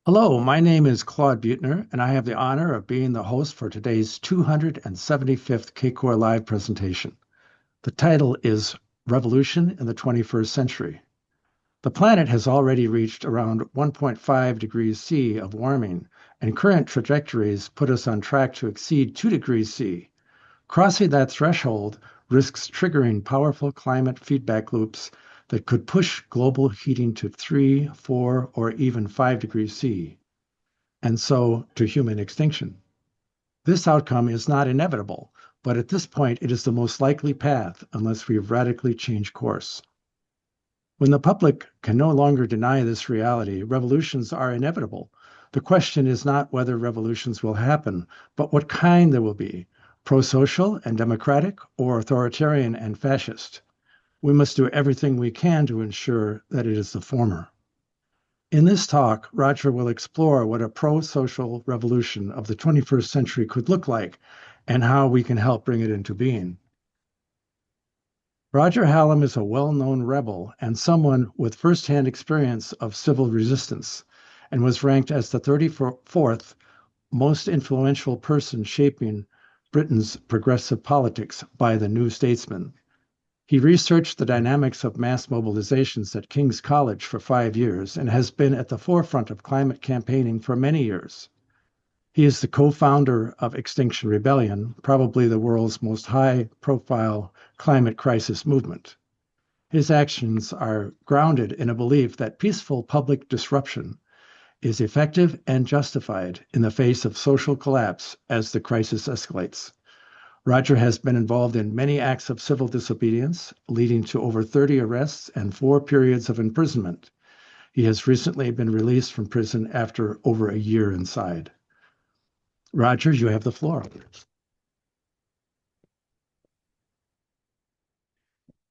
Hello, my name is Claude Buettner, and I have the honor of being the host for today's 275th CACOR Live presentation. The title is Revolution in the 21st Century. The planet has already reached around 1.5 degrees C of warming, and current trajectories put us on track to exceed 2 degrees C. Crossing that threshold risks triggering powerful climate feedback loops that could push global heating to 3, 4, or even 5 degrees C, and so to human extinction. This outcome is not inevitable, but at this point it is the most likely path unless we radically change course. When the public can no longer deny this reality, revolutions are inevitable. The question is not whether revolutions will happen, but what kind there will be, pro-social and democratic or authoritarian and fascist. We must do everything we can to ensure that it is the former. In this talk, Roger will explore what a pro-social revolution of the 21st century could look like and how we can help bring it into being. Roger Hallam is a well-known rebel and someone with firsthand experience of civil resistance, and was ranked as the 34th most influential person shaping Britain's progressive politics by the New Statesman. He researched the dynamics of mass mobilizations at King's College for 5 years and has been at the forefront of climate campaigning for many years. He is the co-founder of Extinction Rebellion, probably the world's most high-profile climate crisis movement. His actions are grounded in a belief that peaceful public disruption is effective and justified in the face of social collapse as the crisis escalates. Roger has been involved in many acts of civil disobedience, leading to over 30 arrests and 4 periods of imprisonment. He has recently been released from prison after over a year inside. Roger, you have the floor.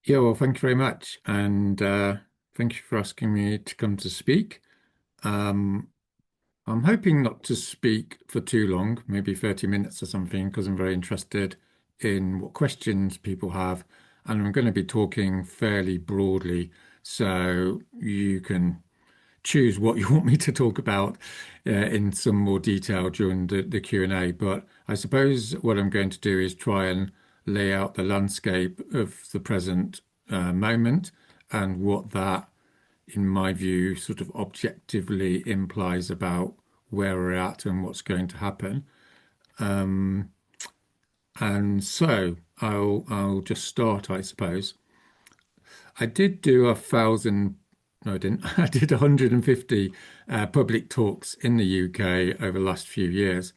Yeah, well, thank you very much. And thank you for asking me to come to speak. Um, I'm hoping not to speak for too long, maybe 30 minutes or something, because I'm very interested in what questions people have. And I'm going to be talking fairly broadly, so you can choose what you want me to talk about in some more detail during the Q&A. But I suppose what I'm going to do is try and lay out the landscape of the present moment and what that, in my view, sort of objectively implies about where we're at and what's going to happen. Um, and so I'll just start, I suppose. I did do 1,000, no, I didn't. I did 150 public talks in the UK over the last few years.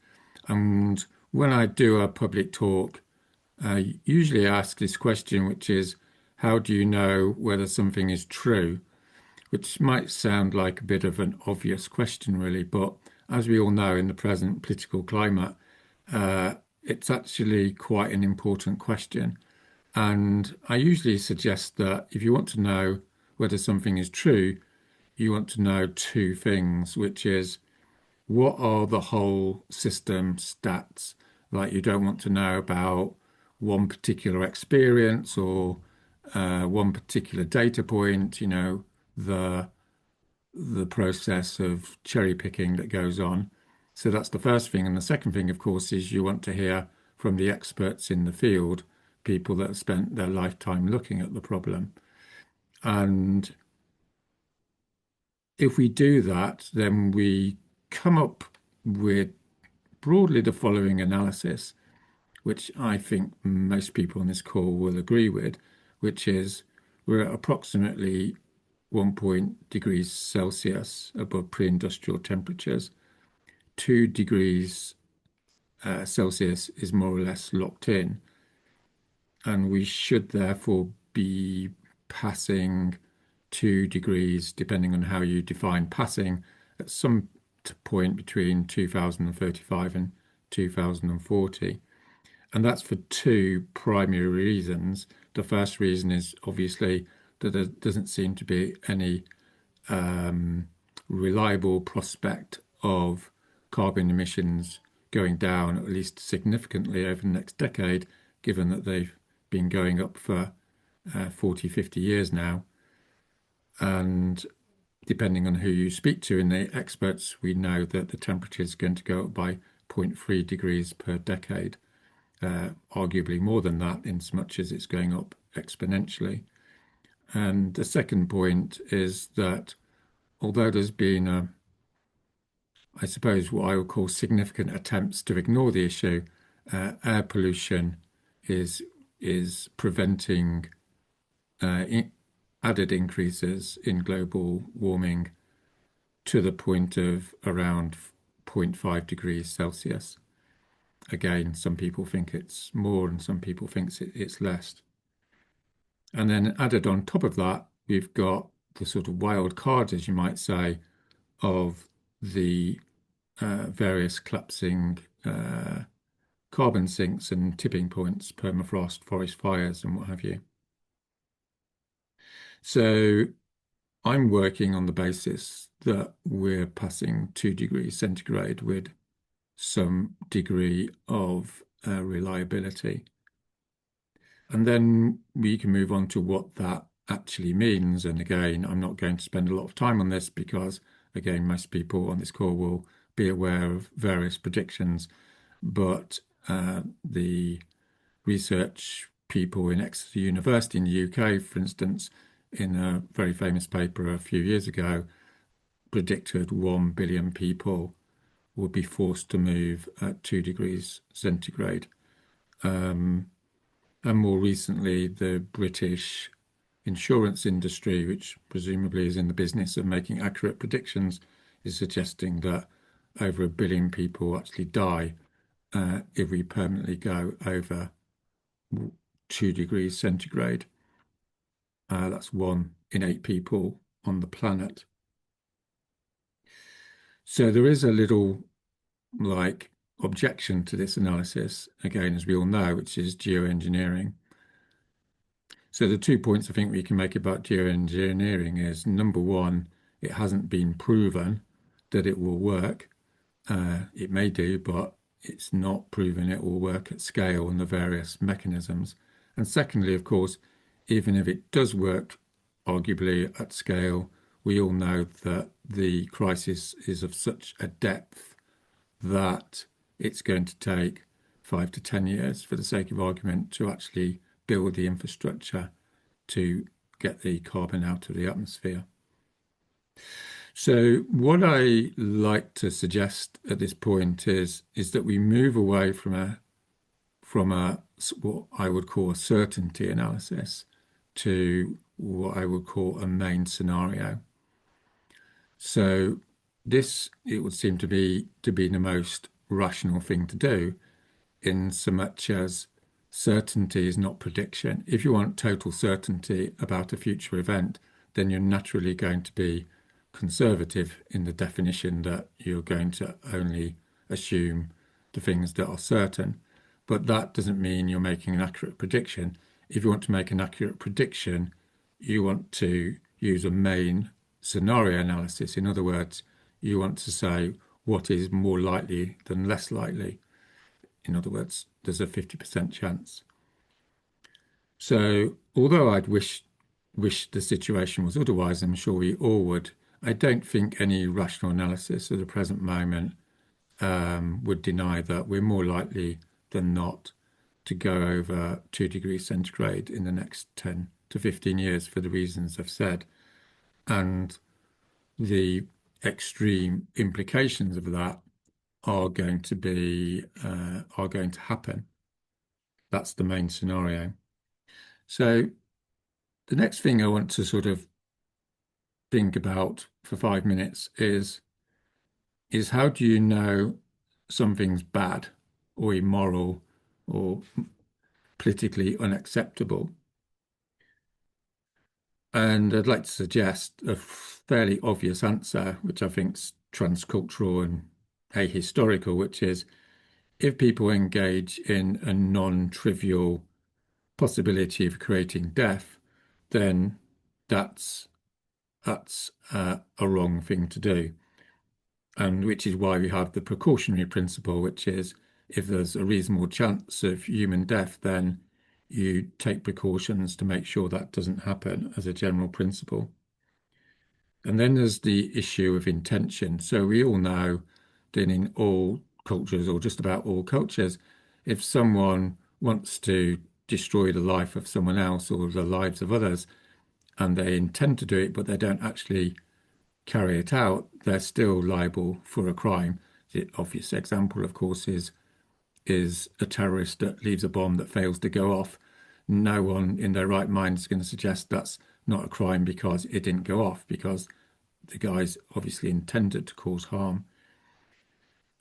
And when I do a public talk, I usually ask this question, which is, how do you know whether something is true? Which might sound like a bit of an obvious question, really, but as we all know in the present political climate, it's actually quite an important question. And I usually suggest that if you want to know whether something is true, you want to know two things, which is what are the whole system stats? Like you don't want to know about one particular experience or one particular data point, the the process of cherry picking that goes on. So that's the first thing. And the second thing, of course, is you want to hear from the experts in the field, people that have spent their lifetime looking at the problem. And if we do that, then we come up with broadly the following analysis, which I think most people on this call will agree with, which is we're at approximately 1 degrees Celsius above pre-industrial temperatures. 2 degrees Celsius is more or less locked in, and we should therefore be passing 2 degrees, depending on how you define passing, at some point between 2035 and 2040. And that's for two primary reasons. The first reason is obviously that there doesn't seem to be any reliable prospect of carbon emissions going down, at least significantly over the next decade, given that they've been going up for 40, 50 years now. And depending on who you speak to in the experts, we know that the temperature is going to go up by zero point 0.3 degrees per decade, arguably more than that, in as much as it's going up exponentially. And the second point is that although there's been I suppose, what I would call significant attempts to ignore the issue, air pollution is preventing added increases in global warming to the point of around zero point 0.5 degrees Celsius. Again, some people think it's more and some people think it's less. And then added on top of that, we've got the sort of wild card, as you might say, of the various collapsing carbon sinks and tipping points, permafrost, forest fires, and what have you. So I'm working on the basis that we're passing 2 degrees centigrade with some degree of reliability. And then we can move on to what that actually means. And again, I'm not going to spend a lot of time on this because, again, most people on this call will be aware of various predictions. But the research people in Exeter University in the UK, for instance, in a very famous paper a few years ago, predicted 1 billion people would be forced to move at 2 degrees centigrade. And more recently, the British insurance industry, which presumably is in the business of making accurate predictions, is suggesting that over 1 billion people actually die if we permanently go over 2 degrees centigrade. That's 1 in 8 people on the planet. So there is a little objection to this analysis, again, as we all know, which is geoengineering. So the 2 points I think we can make about geoengineering is, number one, it hasn't been proven that it will work. It may do, but it's not proven it will work at scale and the various mechanisms. And secondly, of course, even if it does work, arguably at scale, we all know that the crisis is of such a depth that it's going to take 5 to 10 years, for the sake of argument, to actually build the infrastructure to get the carbon out of the atmosphere. So what I like to suggest at this point is that we move away from a what I would call a certainty analysis to what I would call a main scenario. So this, it would seem to be the most rational thing to do, in so much as certainty is not prediction. If you want total certainty about a future event, then you're naturally going to be conservative in the definition that you're going to only assume the things that are certain. But that doesn't mean you're making an accurate prediction. If you want to make an accurate prediction, you want to use a main scenario analysis. In other words, you want to say what is more likely than less likely. In other words, there's a 50% chance. So although I'd wish the situation was otherwise, I'm sure we all would, I don't think any rational analysis at the present moment would deny that we're more likely than not to go over 2 degrees centigrade in the next 10 to 15 years for the reasons I've said. And the extreme implications of that are going to happen. That's the main scenario. So the next thing I want to sort of think about for 5 minutes is how do you know something's bad or immoral or politically unacceptable? And I'd like to suggest a fairly obvious answer, which I think is transcultural and ahistorical, which is if people engage in a non-trivial possibility of creating death, then that's a wrong thing to do. And which is why we have the precautionary principle, which is if there's a reasonable chance of human death, then you take precautions to make sure that doesn't happen as a general principle. And then there's the issue of intention. So we all know that in all cultures, or just about all cultures, if someone wants to destroy the life of someone else or the lives of others, and they intend to do it, but they don't actually carry it out, they're still liable for a crime. The obvious example, of course, is a terrorist that leaves a bomb that fails to go off. No one in their right mind is going to suggest that's not a crime because it didn't go off, because the guys obviously intended to cause harm.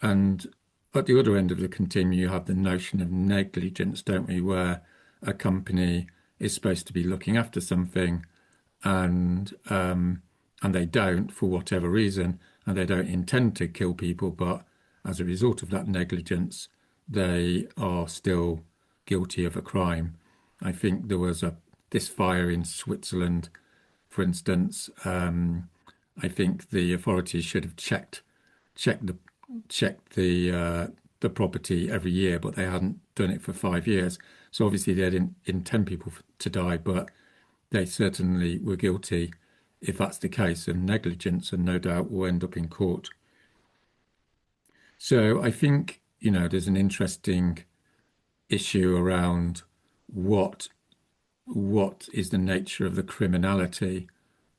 And at the other end of the continuum, you have the notion of negligence, don't we, where a company is supposed to be looking after something and and they don't for whatever reason, and they don't intend to kill people, but as a result of that negligence, they are still guilty of a crime. I think there was a this fire in Switzerland, for instance. I think the authorities should have checked the the property every year, but they hadn't done it for 5 years. So obviously they didn't intend people to die, but they certainly were guilty, if that's the case, of negligence, and no doubt will end up in court. So I think, there's an interesting issue around what what is the nature of the criminality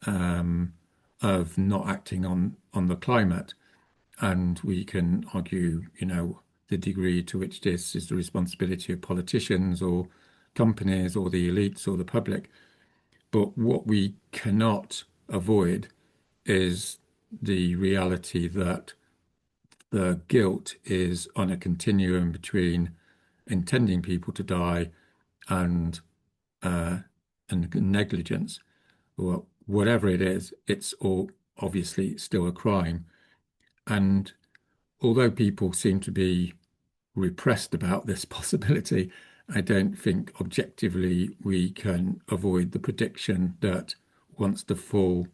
of not acting on the climate. And we can argue, the degree to which this is the responsibility of politicians or companies or the elites or the public. But what we cannot avoid is the reality that the guilt is on a continuum between intending people to die and uh, and negligence, or whatever it is. It's all obviously still a crime. And although people seem to be repressed about this possibility, I don't think objectively we can avoid the prediction that once the full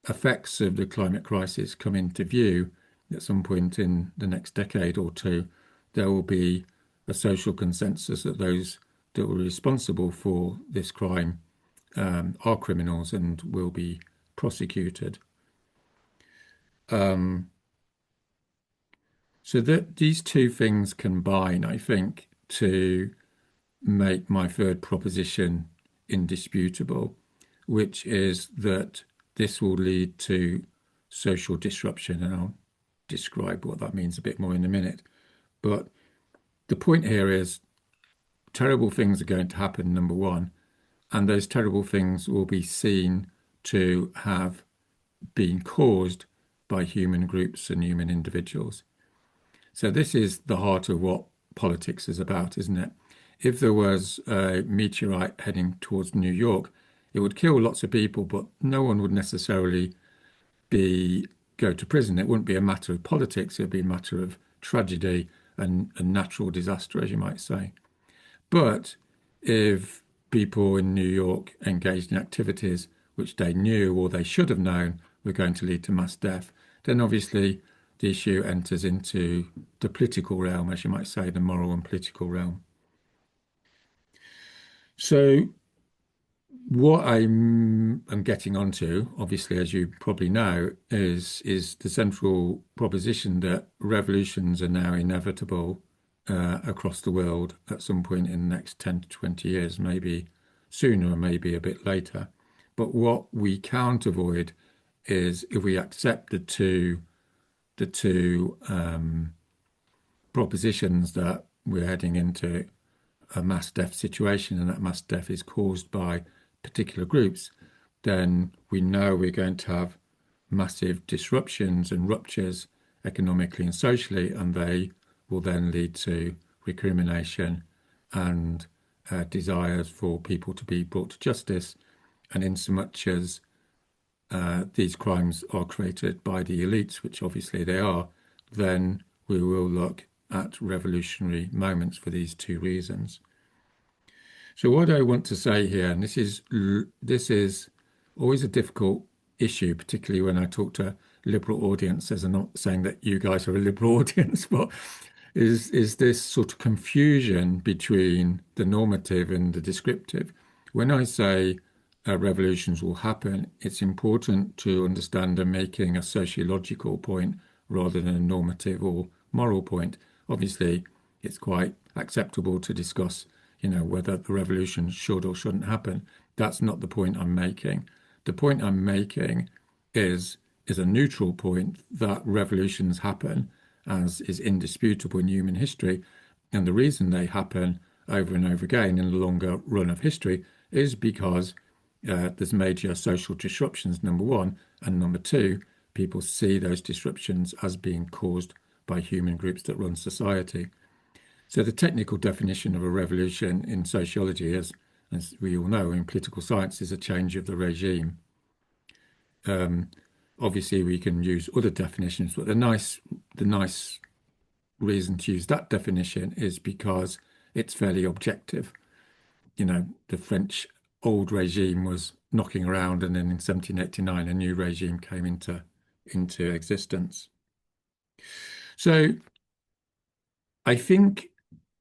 effects of the climate crisis come into view at some point in the next decade or two, there will be a social consensus that those that were responsible for this crime are criminals and will be prosecuted. Um, so that these two things combine, I think, to make my third proposition indisputable, which is that this will lead to social disruption. And I'll describe what that means a bit more in a minute. But the point here is terrible things are going to happen, number one, and those terrible things will be seen to have been caused by human groups and human individuals. So this is the heart of what politics is about, isn't it? If there was a meteorite heading towards New York, it would kill lots of people, but no one would necessarily be go to prison. It wouldn't be a matter of politics, it would be a matter of tragedy and natural disaster, as you might say. But if people in New York engaged in activities which they knew or they should have known were going to lead to mass death, then obviously the issue enters into the political realm, as you might say, the moral and political realm. So what I'm getting onto, obviously, as you probably know, is the central proposition that revolutions are now inevitable across the world at some point in the next 10 to 20 years, maybe sooner or maybe a bit later. But what we can't avoid is if we accept the two propositions that we're heading into a mass death situation and that mass death is caused by particular groups, then we know we're going to have massive disruptions and ruptures economically and socially, and they will then lead to recrimination and desires for people to be brought to justice. And in so much as these crimes are created by the elites, which obviously they are, then we will look at revolutionary moments for these two reasons. So what I want to say here, and this is always a difficult issue, particularly when I talk to liberal audiences. I'm not saying that you guys are a liberal audience, but is this sort of confusion between the normative and the descriptive. When I say revolutions will happen, it's important to understand they're making a sociological point rather than a normative or moral point. Obviously, it's quite acceptable to discuss, whether the revolution should or shouldn't happen. That's not the point I'm making. The point I'm making is is a neutral point that revolutions happen, as is indisputable in human history. And the reason they happen over and over again in the longer run of history is because there's major social disruptions, number one, and number two, people see those disruptions as being caused by human groups that run society. So the technical definition of a revolution in sociology is, as we all know, in political science, is a change of the regime. Um, Obviously, we can use other definitions, but the nice reason to use that definition is because it's fairly objective. The French old regime was knocking around, and then in 1789, a new regime came into existence. So I think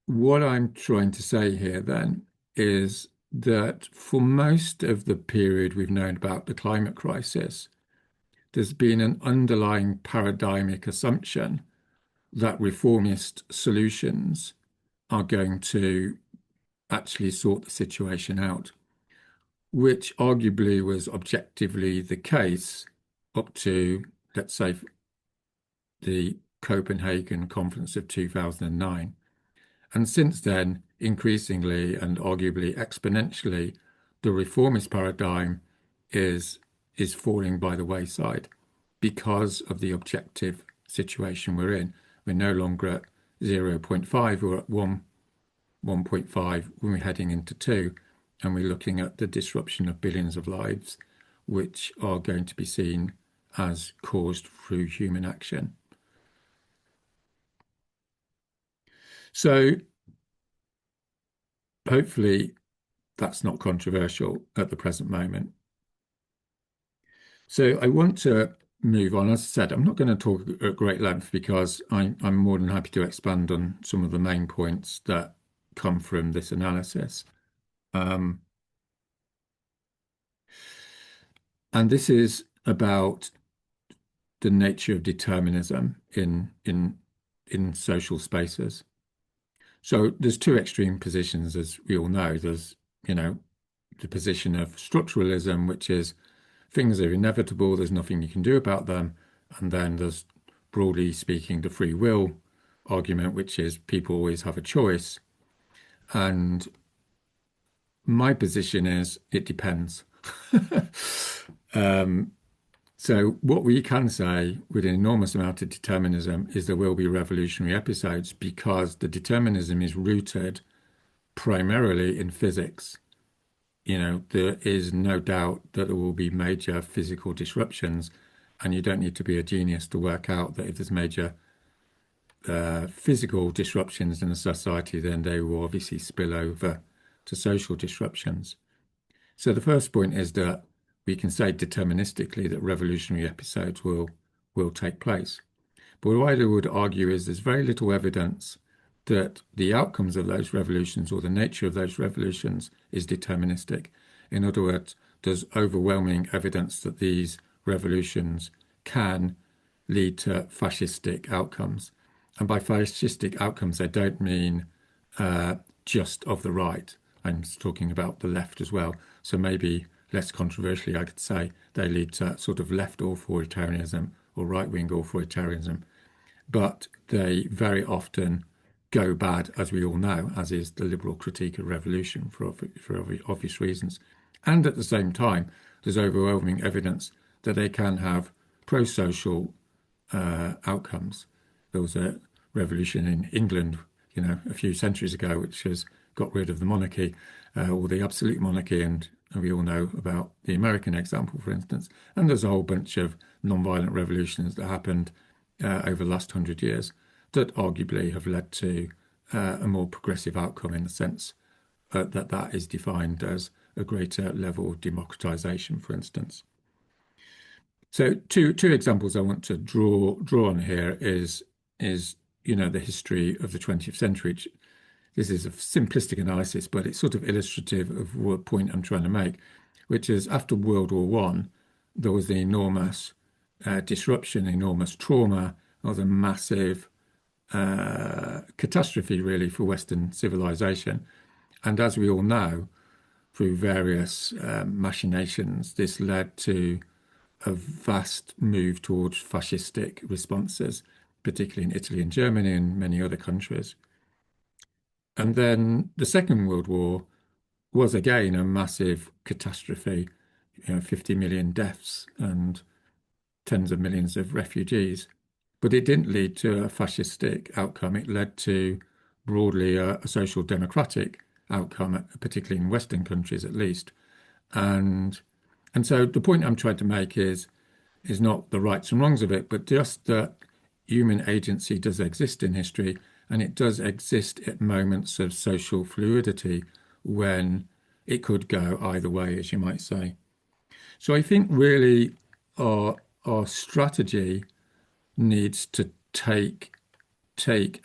what I'm trying to say here then is that for most of the period we've known about the climate crisis, there's been an underlying paradigmic assumption that reformist solutions are going to actually sort the situation out, which arguably was objectively the case up to, let's say, the Copenhagen Conference of 2009. And since then, increasingly and arguably exponentially, the reformist paradigm is falling by the wayside because of the objective situation we're in. We're no longer at zero point 0.5, we're at 1.5 when we're heading into 2, and we're looking at the disruption of billions of lives, which are going to be seen as caused through human action. So hopefully that's not controversial at the present moment. So I want to move on. As I said, I'm not going to talk at great length because I'm more than happy to expand on some of the main points that come from this analysis. And this is about the nature of determinism in social spaces. So there's two extreme positions, as we all know. There's, the position of structuralism, which is things are inevitable, there's nothing you can do about them. And then there's, broadly speaking, the free will argument, which is people always have a choice. And my position is it depends. So what we can say with an enormous amount of determinism is there will be revolutionary episodes because the determinism is rooted primarily in physics. There is no doubt that there will be major physical disruptions, and you don't need to be a genius to work out that if there's major physical disruptions in a society, then they will obviously spill over to social disruptions. So the first point is that we can say deterministically that revolutionary episodes will take place. But what I would argue is there's very little evidence that the outcomes of those revolutions or the nature of those revolutions is deterministic. In other words, there's overwhelming evidence that these revolutions can lead to fascistic outcomes. And by fascistic outcomes, I don't mean just of the right. I'm talking about the left as well. So maybe less controversially, I could say they lead to sort of left authoritarianism or right-wing authoritarianism. But they very often go bad, as we all know, as is the liberal critique of revolution for obvious reasons. And at the same time, there's overwhelming evidence that they can have pro-social outcomes. There was a revolution in England, a few centuries ago, which has got rid of the monarchy or the absolute monarchy, and we all know about the American example, for instance. And there's a whole bunch of non-violent revolutions that happened over the last 100 years that arguably have led to a more progressive outcome in the sense that is defined as a greater level of democratization, for instance. So two examples I want to draw on here is the history of the 20th century. This is a simplistic analysis, but it's sort of illustrative of what point I'm trying to make. which is after World War One, there was the enormous disruption, enormous trauma, or the massive catastrophe, really, for Western civilization. And as we all know, through various machinations, this led to a vast move towards fascistic responses, particularly in Italy and Germany and many other countries. And then the Second World War was again a massive catastrophe, 50 million deaths and tens of millions of refugees. But it didn't lead to a fascistic outcome. It led to broadly a social democratic outcome, particularly in Western countries at least. And and so the point I'm trying to make is not the rights and wrongs of it, but just that human agency does exist in history, and it does exist at moments of social fluidity when it could go either way, as you might say. So I think really our our strategy needs to take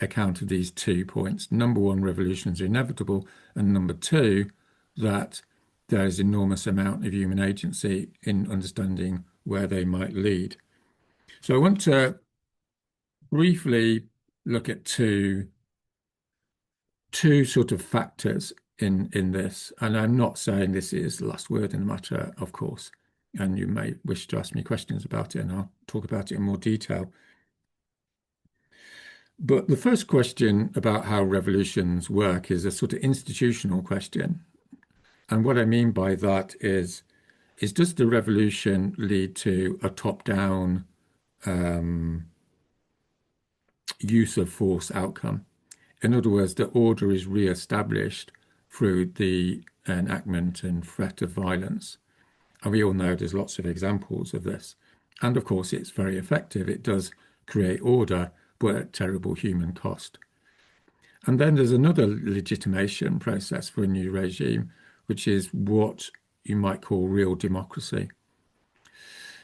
account of these 2 points. Number one, revolutions are inevitable, and number two, that there is enormous amount of human agency in understanding where they might lead. So I want to briefly look at two sort of factors in this, and I'm not saying this is the last word in the matter, of course, and you may wish to ask me questions about it, and I'll talk about it in more detail. But the first question about how revolutions work is a sort of institutional question. And what I mean by that is does the revolution lead to a top-down use of force outcome? In other words, the order is re-established through the enactment and threat of violence. And we all know there's lots of examples of this. And of course, it's very effective. It does create order, but at terrible human cost. And then there's another legitimation process for a new regime, which is what you might call real democracy.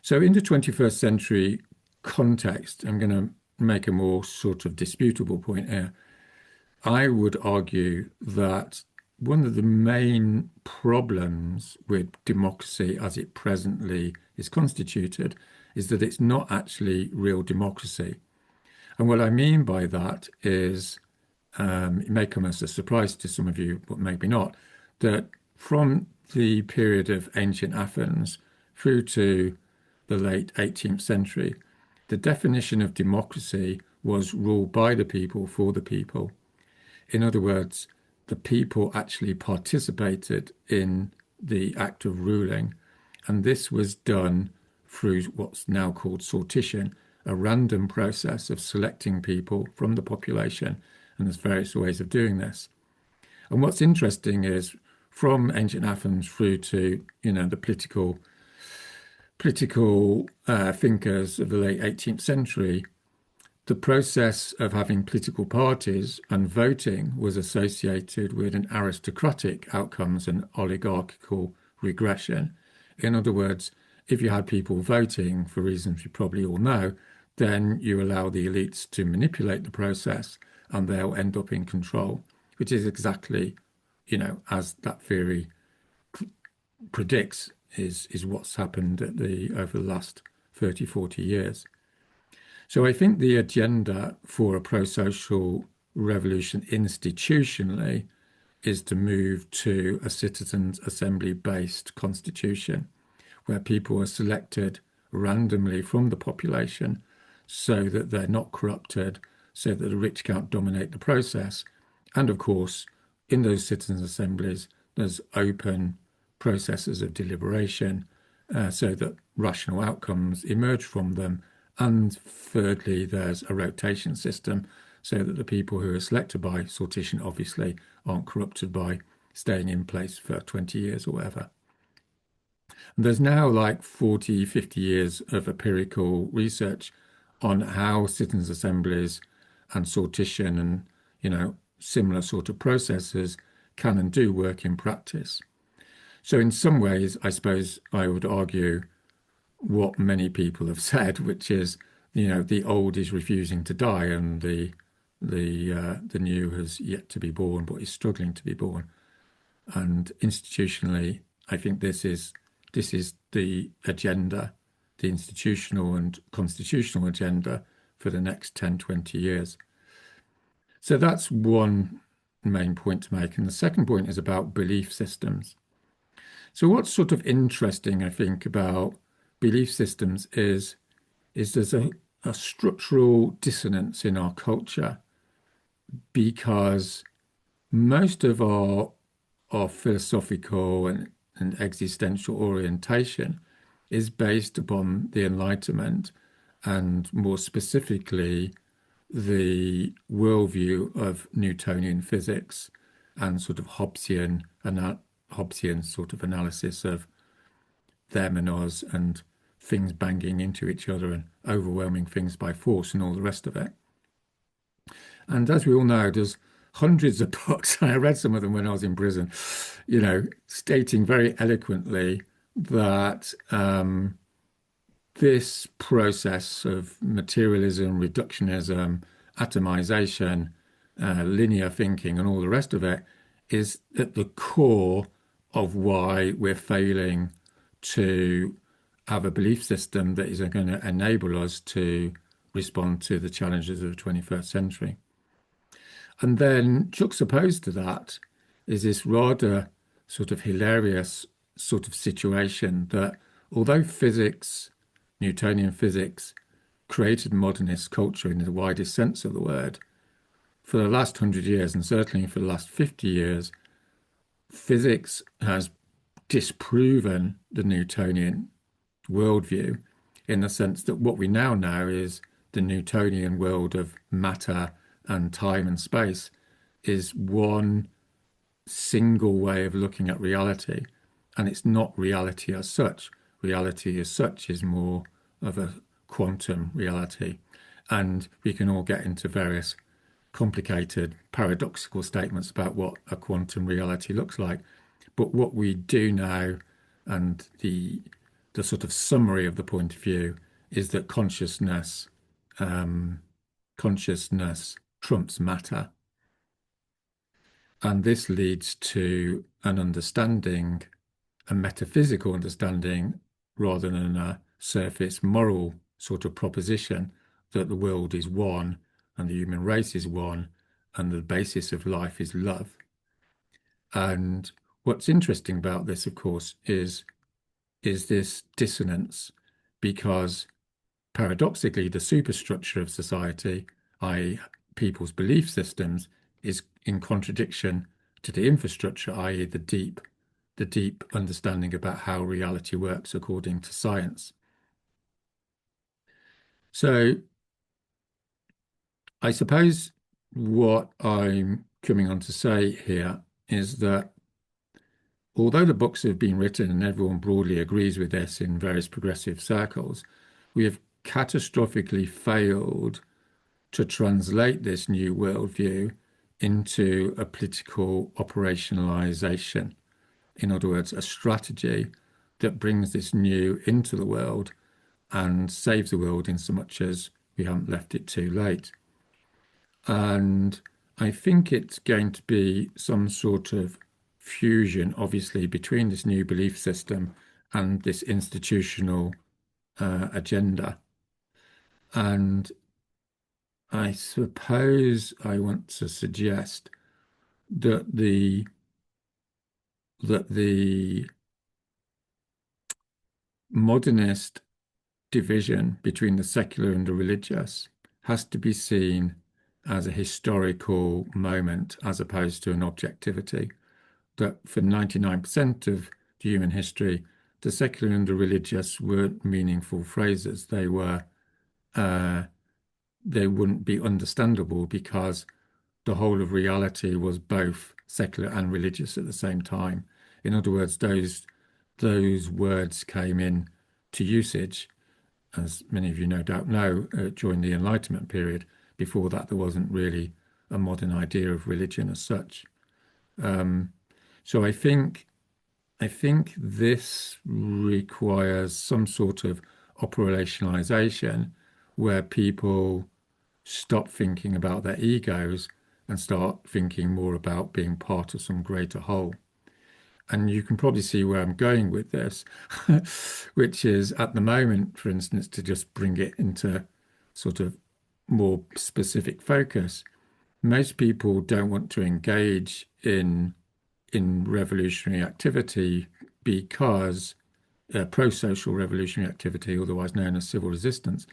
So in the 21st century context, I'm going to make a more sort of disputable point here. I would argue that one of the main problems with democracy as it presently is constituted is that it's not actually real democracy. And what I mean by that is, it may come as a surprise to some of you, but maybe not, that from the period of ancient Athens through to the late 18th century, the definition of democracy was rule by the people for the people. In other words, the people actually participated in the act of ruling, and this was done through what's now called sortition, a random process of selecting people from the population, and there's various ways of doing this. And what's interesting is from ancient Athens through to the political thinkers of the late 18th century, the process of having political parties and voting was associated with an aristocratic outcomes and oligarchical regression. In other words, if you had people voting for reasons you probably all know, then you allow the elites to manipulate the process and they'll end up in control, which is exactly, as that theory predicts, is what's happened over the last 30, 40 years. So I think the agenda for a pro-social revolution institutionally is to move to a citizens' assembly-based constitution where people are selected randomly from the population so that they're not corrupted, so that the rich can't dominate the process. And of course, in those citizens' assemblies, there's open processes of deliberation so that rational outcomes emerge from them. And thirdly, there's a rotation system so that the people who are selected by sortition obviously aren't corrupted by staying in place for 20 years or whatever. And there's now like 40, 50 years of empirical research on how citizens' assemblies and sortition and, similar sort of processes can and do work in practice. So in some ways, I suppose I would argue what many people have said, which is, the old is refusing to die and the new has yet to be born, but is struggling to be born. And institutionally, I think this is this is the agenda, the institutional and constitutional agenda for the next 10, 20 years. So that's one main point to make. And the second point is about belief systems. So what's sort of interesting, I think, about belief systems is there's a structural dissonance in our culture because most of our philosophical and existential orientation is based upon the Enlightenment and more specifically the worldview of Newtonian physics and sort of Hobbesian sort of analysis of them and us and things banging into each other and overwhelming things by force and all the rest of it. And as we all know, there's hundreds of books, I read some of them when I was in prison, stating very eloquently that this process of materialism, reductionism, atomization, linear thinking, and all the rest of it is at the core of why we're failing to have a belief system that is going to enable us to respond to the challenges of the 21st century. And then juxtaposed to that is this rather sort of hilarious sort of situation that although physics, Newtonian physics, created modernist culture in the widest sense of the word, for the last 100 years, and certainly for the last 50 years, physics has disproven the Newtonian worldview in the sense that what we now know is the Newtonian world of matter and time and space is one single way of looking at reality. And it's not reality as such. Reality as such is more of a quantum reality. And we can all get into various complicated, paradoxical statements about what a quantum reality looks like. But what we do know, and the sort of summary of the point of view, is that consciousness trumps matter. And this leads to an understanding, a metaphysical understanding, rather than a surface moral sort of proposition that the world is one and the human race is one and the basis of life is love. And what's interesting about this, of course, is this dissonance because paradoxically, the superstructure of society, i.e., people's belief systems, is in contradiction to the infrastructure, i.e., the deep understanding about how reality works according to science. So I suppose what I'm coming on to say here is that although the books have been written and everyone broadly agrees with this in various progressive circles, we have catastrophically failed to translate this new worldview into a political operationalization. In other words, a strategy that brings this new into the world and saves the world in so much as we haven't left it too late. And I think it's going to be some sort of fusion, obviously, between this new belief system and this institutional agenda. And I suppose I want to suggest that the modernist division between the secular and the religious has to be seen as a historical moment as opposed to an objectivity. That for 99% of the human history, the secular and the religious weren't meaningful phrases. They wouldn't be understandable because the whole of reality was both secular and religious at the same time. In other words, those words came in to usage, as many of you no doubt know, during the Enlightenment period. Before that, there wasn't really a modern idea of religion as such. So I think this requires some sort of operationalization where people stop thinking about their egos and start thinking more about being part of some greater whole. And you can probably see where I'm going with this, which is at the moment, for instance, to just bring it into sort of more specific focus. Most people don't want to engage in revolutionary activity because pro-social revolutionary activity, otherwise known as civil resistance,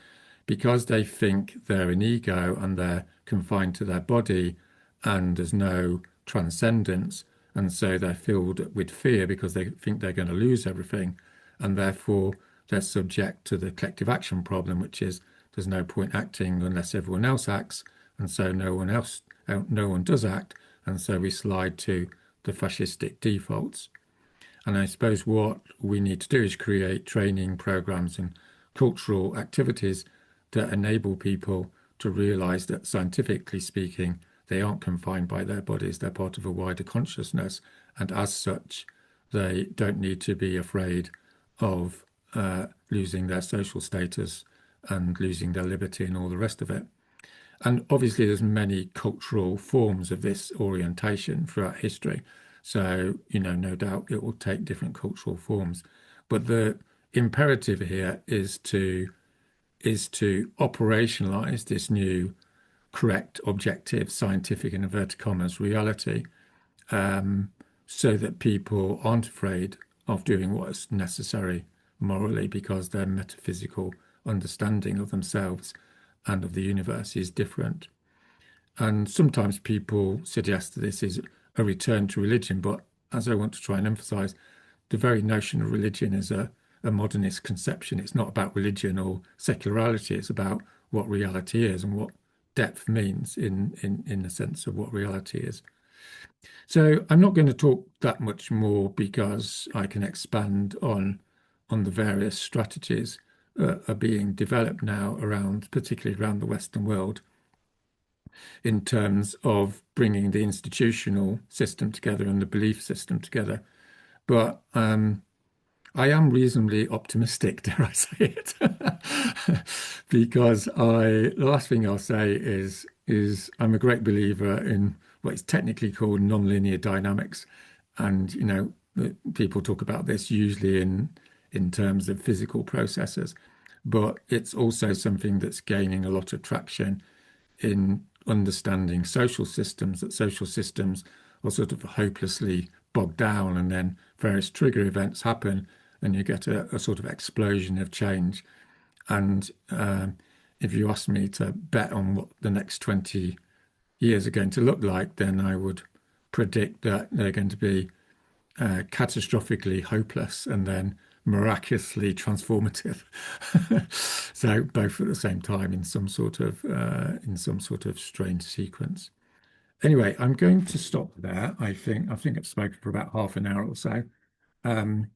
because they think they're an ego and they're confined to their body and there's no transcendence. And so they're filled with fear because they think they're going to lose everything. And therefore, they're subject to the collective action problem, which is there's no point acting unless everyone else acts. And so no one does act. And so we slide to the fascistic defaults. And I suppose what we need to do is create training programs and cultural activities that enable people to realize that scientifically speaking, they aren't confined by their bodies, they're part of a wider consciousness. And as such, they don't need to be afraid of losing their social status and losing their liberty and all the rest of it. And obviously, there's many cultural forms of this orientation throughout history. So, no doubt it will take different cultural forms. But the imperative here is to operationalize this new correct, objective, scientific, in inverted commas, reality, so that people aren't afraid of doing what is necessary morally because their metaphysical understanding of themselves and of the universe is different. And sometimes people suggest that this is a return to religion, but as I want to try and emphasize, the very notion of religion is a modernist conception. It's not about religion or secularity, it's about what reality is and what depth means in the sense of what reality is. So I'm not going to talk that much more because I can expand on the various strategies are being developed now around, particularly around the Western world, in terms of bringing the institutional system together and the belief system together. But I am reasonably optimistic, dare I say it, because the last thing I'll say is I'm a great believer in what is technically called nonlinear dynamics, and people talk about this usually in terms of physical processes, but it's also something that's gaining a lot of traction in understanding social systems, that social systems are sort of hopelessly bogged down and then various trigger events happen and you get a sort of explosion of change. And if you ask me to bet on what the next 20 years are going to look like, then I would predict that they're going to be catastrophically hopeless and then miraculously transformative. So both at the same time in some sort of strange sequence. Anyway, I'm going to stop there. I think I've spoken for about half an hour or so. Um,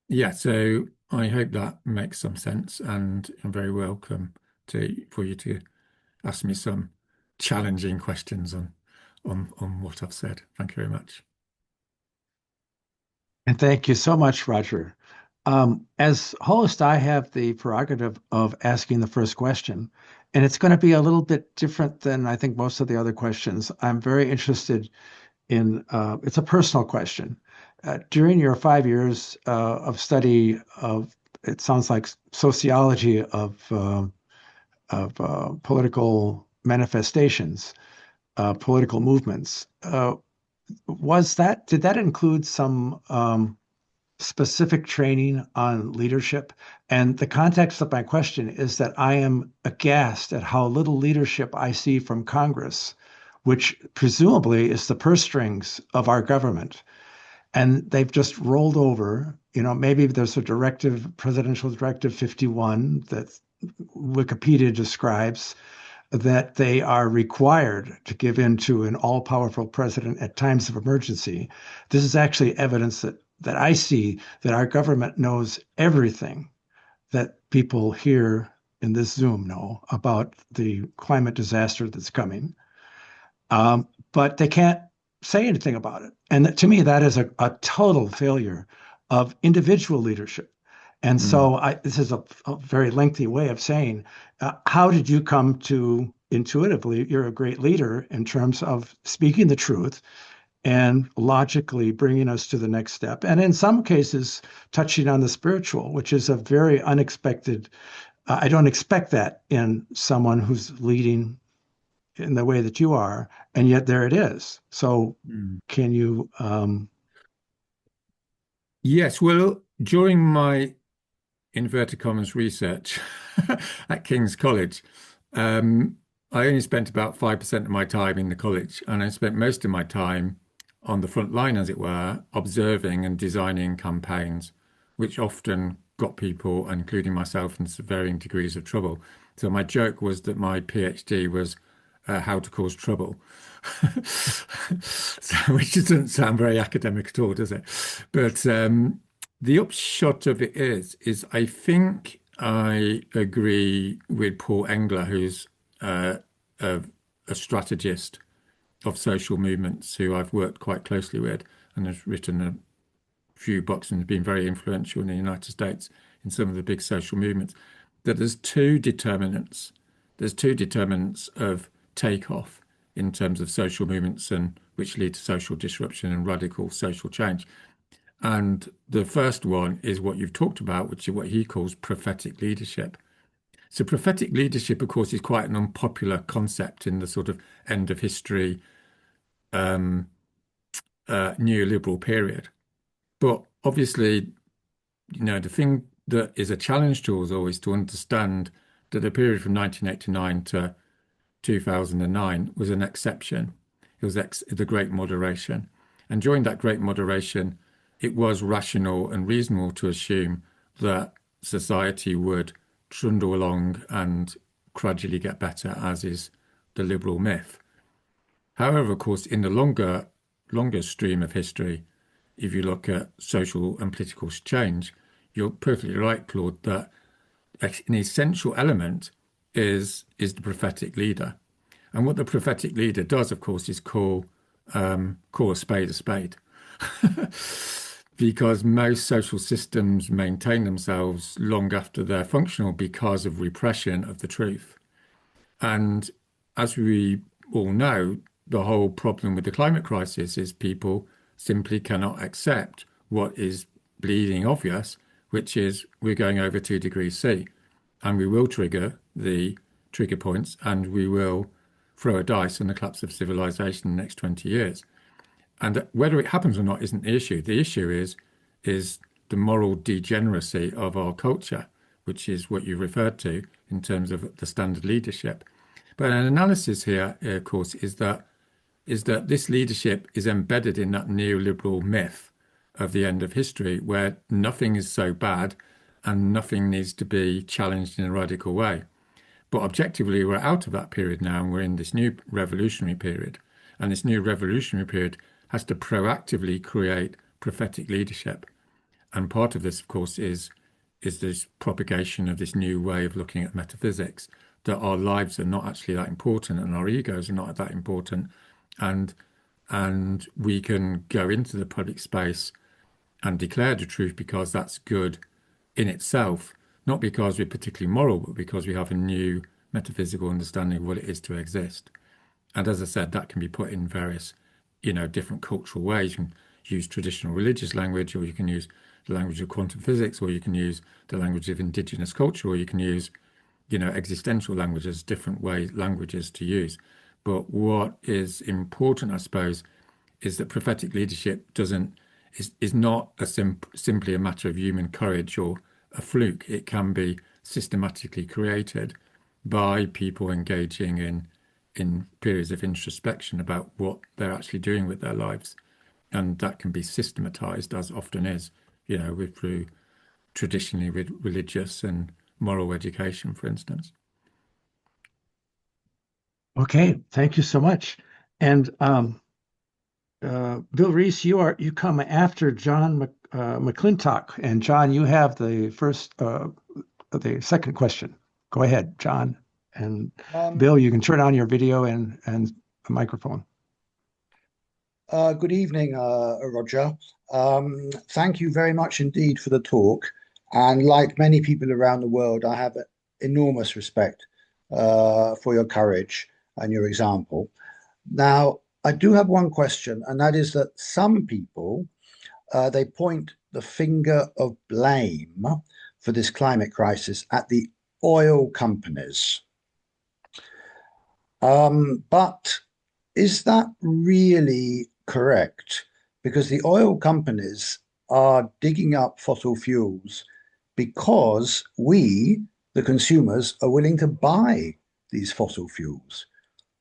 yeah, so I hope that makes some sense, and I'm very welcome for you to ask me some challenging questions on what I've said. Thank you very much. And thank you so much, Roger. As host, I have the prerogative of asking the first question, and it's going to be a little bit different than I think most of the other questions. I'm very interested in, it's a personal question. During your 5 years of study of, it sounds like sociology of political manifestations, political movements, did that include some specific training on leadership? And the context of my question is that I am aghast at how little leadership I see from Congress, which presumably is the purse strings of our government. And they've just rolled over. Maybe there's a directive, Presidential Directive 51, that Wikipedia describes, that they are required to give in to an all-powerful president at times of emergency. This is actually evidence that I see that our government knows everything that people here in this Zoom know about the climate disaster that's coming, but they can't say anything about it. And to me, that is a total failure of individual leadership. And Mm. so this is a very lengthy way of saying, how did you come to intuitively, you're a great leader in terms of speaking the truth and logically bringing us to the next step. And in some cases, touching on the spiritual, which is a very unexpected. I don't expect that in someone who's leading in the way that you are, and yet there it is. So, Mm. can you? Yes, well, during my inverted commas research at King's College, um, I only spent about 5% of my time in the college, and I spent most of my time on the front line, as it were, observing and designing campaigns, which often got people, including myself, into varying degrees of trouble. So my joke was that my PhD was how to cause trouble, so, which doesn't sound very academic at all, does it? But the upshot of it is I think I agree with Paul Engler, who's uh, a, a strategist of social movements who I've worked quite closely with and has written a few books and has been very influential in the United States in some of the big social movements, that there's two determinants. There's two determinants of takeoff in terms of social movements and which lead to social disruption and radical social change. And the first one is what you've talked about, which is what he calls prophetic leadership. So, prophetic leadership, of course, is quite an unpopular concept in the sort of end of history um, neoliberal period. But obviously, the thing that is a challenge to us always to understand that the period from 1989 to 2009 was an exception. It was the Great Moderation. And during that Great Moderation, it was rational and reasonable to assume that society would trundle along and gradually get better, as is the liberal myth. However, of course, in the longer stream of history, if you look at social and political change, you're perfectly right, Claude, that an essential element is the prophetic leader. And what the prophetic leader does, of course, is call a spade a spade. Because most social systems maintain themselves long after they're functional because of repression of the truth. And as we all know, the whole problem with the climate crisis is people simply cannot accept what is bleeding obvious, which is we're going over 2 degrees C. And we will trigger the trigger points and we will throw a dice on the collapse of civilization in the next 20 years. And whether it happens or not isn't the issue. The issue is the moral degeneracy of our culture, which is what you referred to in terms of the standard leadership. But an analysis here, of course, is that this leadership is embedded in that neoliberal myth of the end of history, where nothing is so bad and nothing needs to be challenged in a radical way. But objectively, we're out of that period now, and we're in this new revolutionary period. And this new revolutionary period has to proactively create prophetic leadership. And part of this, of course, is this propagation of this new way of looking at metaphysics, that our lives are not actually that important and our egos are not that important. And and we can go into the public space and declare the truth because that's good in itself, not because we're particularly moral, but because we have a new metaphysical understanding of what it is to exist. And as I said, that can be put in various, different cultural ways. You can use traditional religious language, or you can use the language of quantum physics, or you can use the language of indigenous culture, or you can use, existential languages, different languages to use. But what is important, I suppose, is that prophetic leadership doesn't is not simply a matter of human courage or a fluke. It can be systematically created by people engaging in periods of introspection about what they're actually doing with their lives, and that can be systematized, as often is, through traditionally with religious and moral education, for instance. Okay, thank you so much. And Bill Reese, you come after John McClintock, and John, you have the second question. Go ahead, John, and Um, Bill, you can turn on your video and a microphone. Good evening, Roger. Thank you very much indeed for the talk. And like many people around the world, I have enormous respect for your courage and your example. Now, I do have one question, and that is that some people they point the finger of blame for this climate crisis at the oil companies. But is that really correct? Because the oil companies are digging up fossil fuels because we, the consumers, are willing to buy these fossil fuels.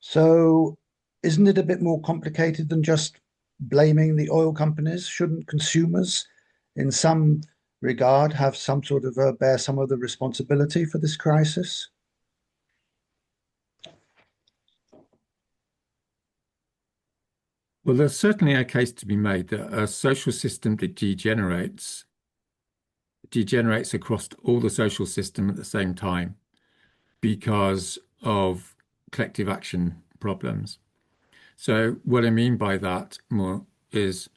So, isn't it a bit more complicated than just blaming the oil companies? Shouldn't consumers, in some regard, have some sort of bear some of the responsibility for this crisis? Well, there's certainly a case to be made that a social system that degenerates across all the social system at the same time because of collective action problems. So what I mean by that more is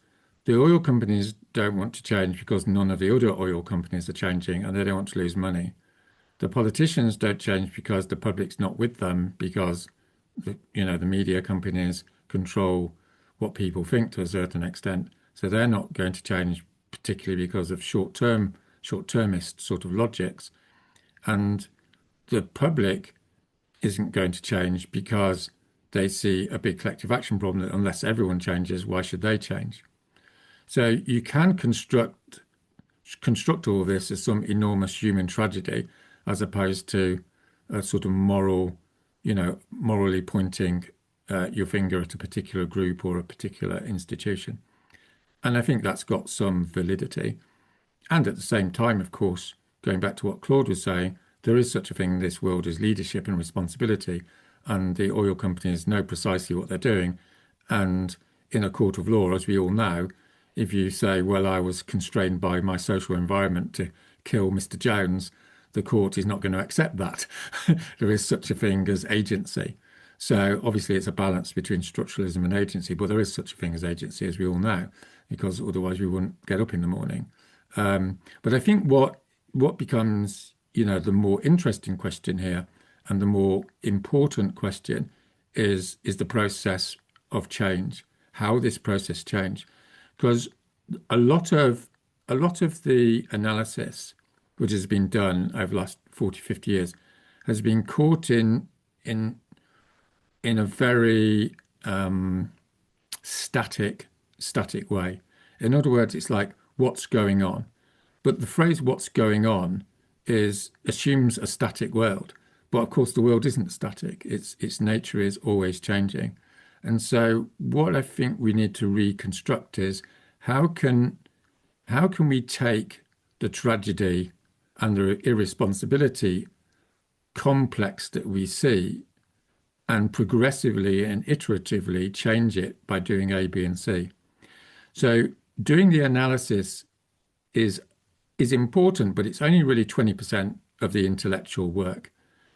the oil companies don't want to change because none of the other oil companies are changing and they don't want to lose money. The politicians don't change because the public's not with them because the media companies control what people think to a certain extent. So they're not going to change particularly because of short-termist sort of logics. And the public isn't going to change because they see a big collective action problem that unless everyone changes, why should they change? So you can construct all of this as some enormous human tragedy as opposed to a sort of morally pointing your finger at a particular group or a particular institution. And I think that's got some validity. And at the same time, of course, going back to what Claude was saying, there is such a thing in this world as leadership and responsibility. And the oil companies know precisely what they're doing. And in a court of law, as we all know, if you say, well, I was constrained by my social environment to kill Mr. Jones, the court is not going to accept that. There is such a thing as agency. So obviously it's a balance between structuralism and agency, but there is such a thing as agency, as we all know, because otherwise we wouldn't get up in the morning. But I think what becomes, the more interesting question here and the more important question is the process of change, how this process change. Because a lot of the analysis which has been done over the last 40, 50 years has been caught in a very static way. In other words, it's like what's going on. But the phrase "what's going on" assumes a static world. But of course, the world isn't static. Its nature is always changing. And so, what I think we need to reconstruct is how can we take the tragedy and the irresponsibility complex that we see and progressively and iteratively change it by doing A, B, and C. So doing the analysis is important, but it's only really 20% of the intellectual work.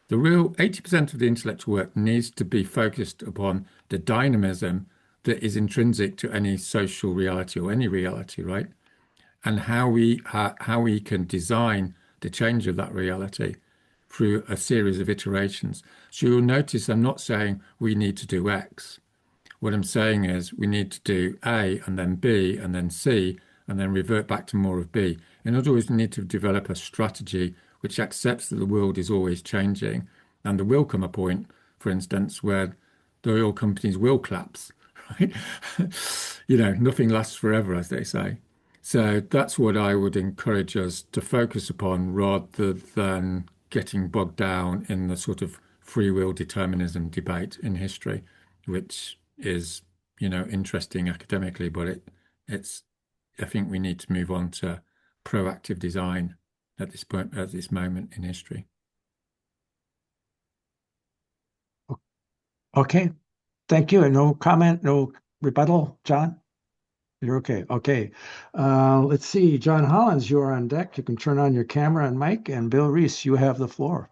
The real 80% of the intellectual work needs to be focused upon the dynamism that is intrinsic to any social reality or any reality, right? And how we can design the change of that reality through a series of iterations. So you'll notice I'm not saying we need to do X. What I'm saying is we need to do A and then B and then C and then revert back to more of B. In other words, we need to develop a strategy which accepts that the world is always changing. And there will come a point, for instance, where the oil companies will collapse, right? Nothing lasts forever, as they say. So that's what I would encourage us to focus upon rather than getting bogged down in the sort of free will determinism debate in history, which is, interesting academically, but it's I think we need to move on to proactive design at this point, at this moment in history. Okay, thank you. No comment, no rebuttal, John? You're okay. Okay. Let's see. John Hollins, you're on deck. You can turn on your camera and mic. And Bill Reese, you have the floor.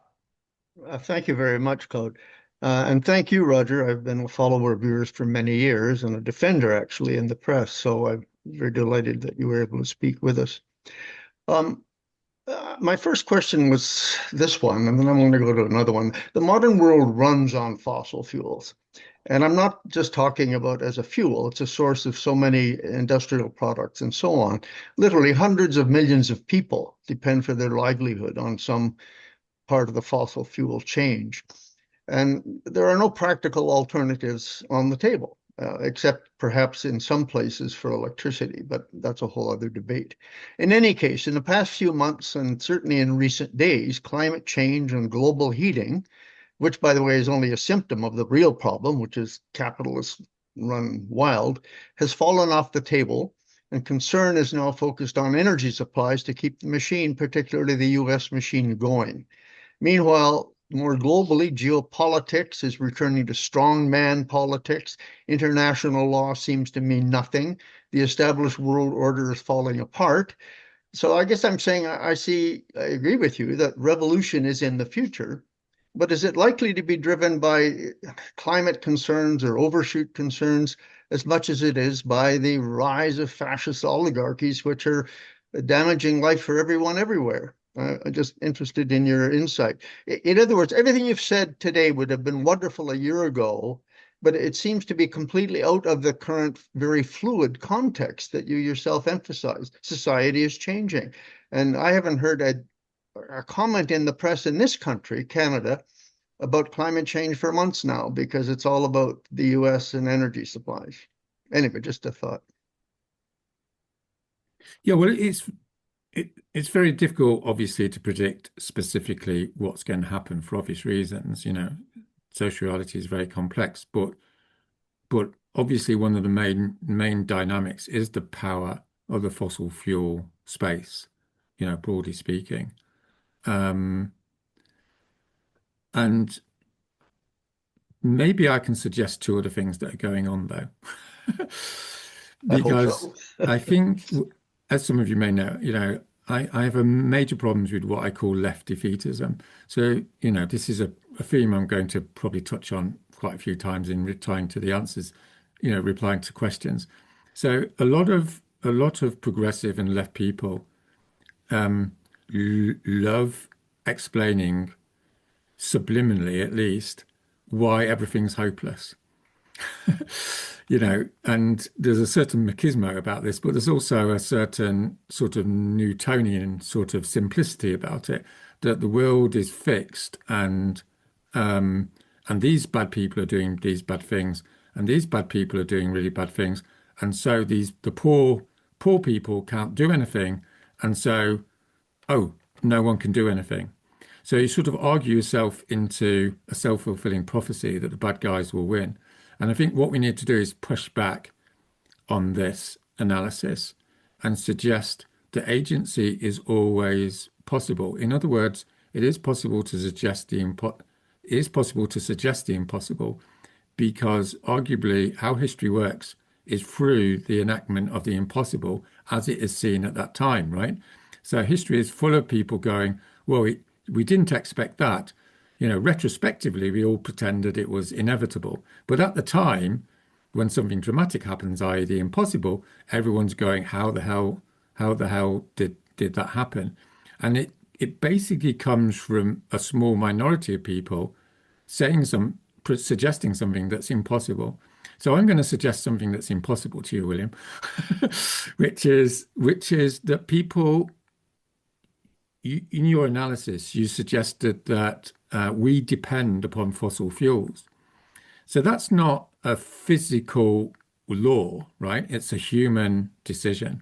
Thank you very much, Claude. And thank you, Roger. I've been a follower of yours for many years and a defender, actually, in the press. So I'm very delighted that you were able to speak with us. My first question was this one, and then I'm going to go to another one. The modern world runs on fossil fuels. And I'm not just talking about as a fuel, it's a source of so many industrial products and so on. Literally hundreds of millions of people depend for their livelihood on some part of the fossil fuel change. And there are no practical alternatives on the table, except perhaps in some places for electricity, but that's a whole other debate. In any case, in the past few months, and certainly in recent days, climate change and global heating, which, by the way, is only a symptom of the real problem, which is capitalists run wild, has fallen off the table. And concern is now focused on energy supplies to keep the machine, particularly the US machine, going. Meanwhile, more globally, geopolitics is returning to strongman politics. International law seems to mean nothing. The established world order is falling apart. So I guess I'm saying I agree with you that revolution is in the future, but is it likely to be driven by climate concerns or overshoot concerns as much as it is by the rise of fascist oligarchies, which are damaging life for everyone everywhere? I'm just interested in your insight. In other words, everything you've said today would have been wonderful a year ago, but it seems to be completely out of the current very fluid context that you yourself emphasized. Society is changing. And I haven't heard a comment in the press in this country, Canada, about climate change for months now, because it's all about the US and energy supplies. Anyway, just a thought. Yeah, well, it's very difficult, obviously, to predict specifically what's going to happen for obvious reasons. You know, social reality is very complex, but obviously one of the main dynamics is the power of the fossil fuel space, you know, broadly speaking. And maybe I can suggest two other things that are going on though. I hope Because so. I think, as some of you may know, you know, I have a major problems with what I call left defeatism. So, you know, this is a theme I'm going to probably touch on quite a few times in replying to the answers, you know, replying to questions. So a lot of progressive and left people love explaining subliminally, at least, why everything's hopeless. You know, and there's a certain machismo about this, but there's also a certain sort of Newtonian sort of simplicity about it, that the world is fixed and these bad people are doing these bad things, and these bad people are doing really bad things, and so the poor people can't do anything, and so oh, no one can do anything. So you sort of argue yourself into a self-fulfilling prophecy that the bad guys will win. And I think what we need to do is push back on this analysis and suggest that agency is always possible. In other words, it is possible to suggest it is possible to suggest the impossible, because arguably how history works is through the enactment of the impossible as it is seen at that time, right? So history is full of people going, well, we didn't expect that. You know, retrospectively, we all pretended it was inevitable. But at the time, when something dramatic happens, i.e. the impossible, everyone's going, how the hell did that happen? And it basically comes from a small minority of people suggesting something that's impossible. So I'm going to suggest something that's impossible to you, William, which is that people, in your analysis, you suggested that we depend upon fossil fuels. So that's not a physical law, right? It's a human decision.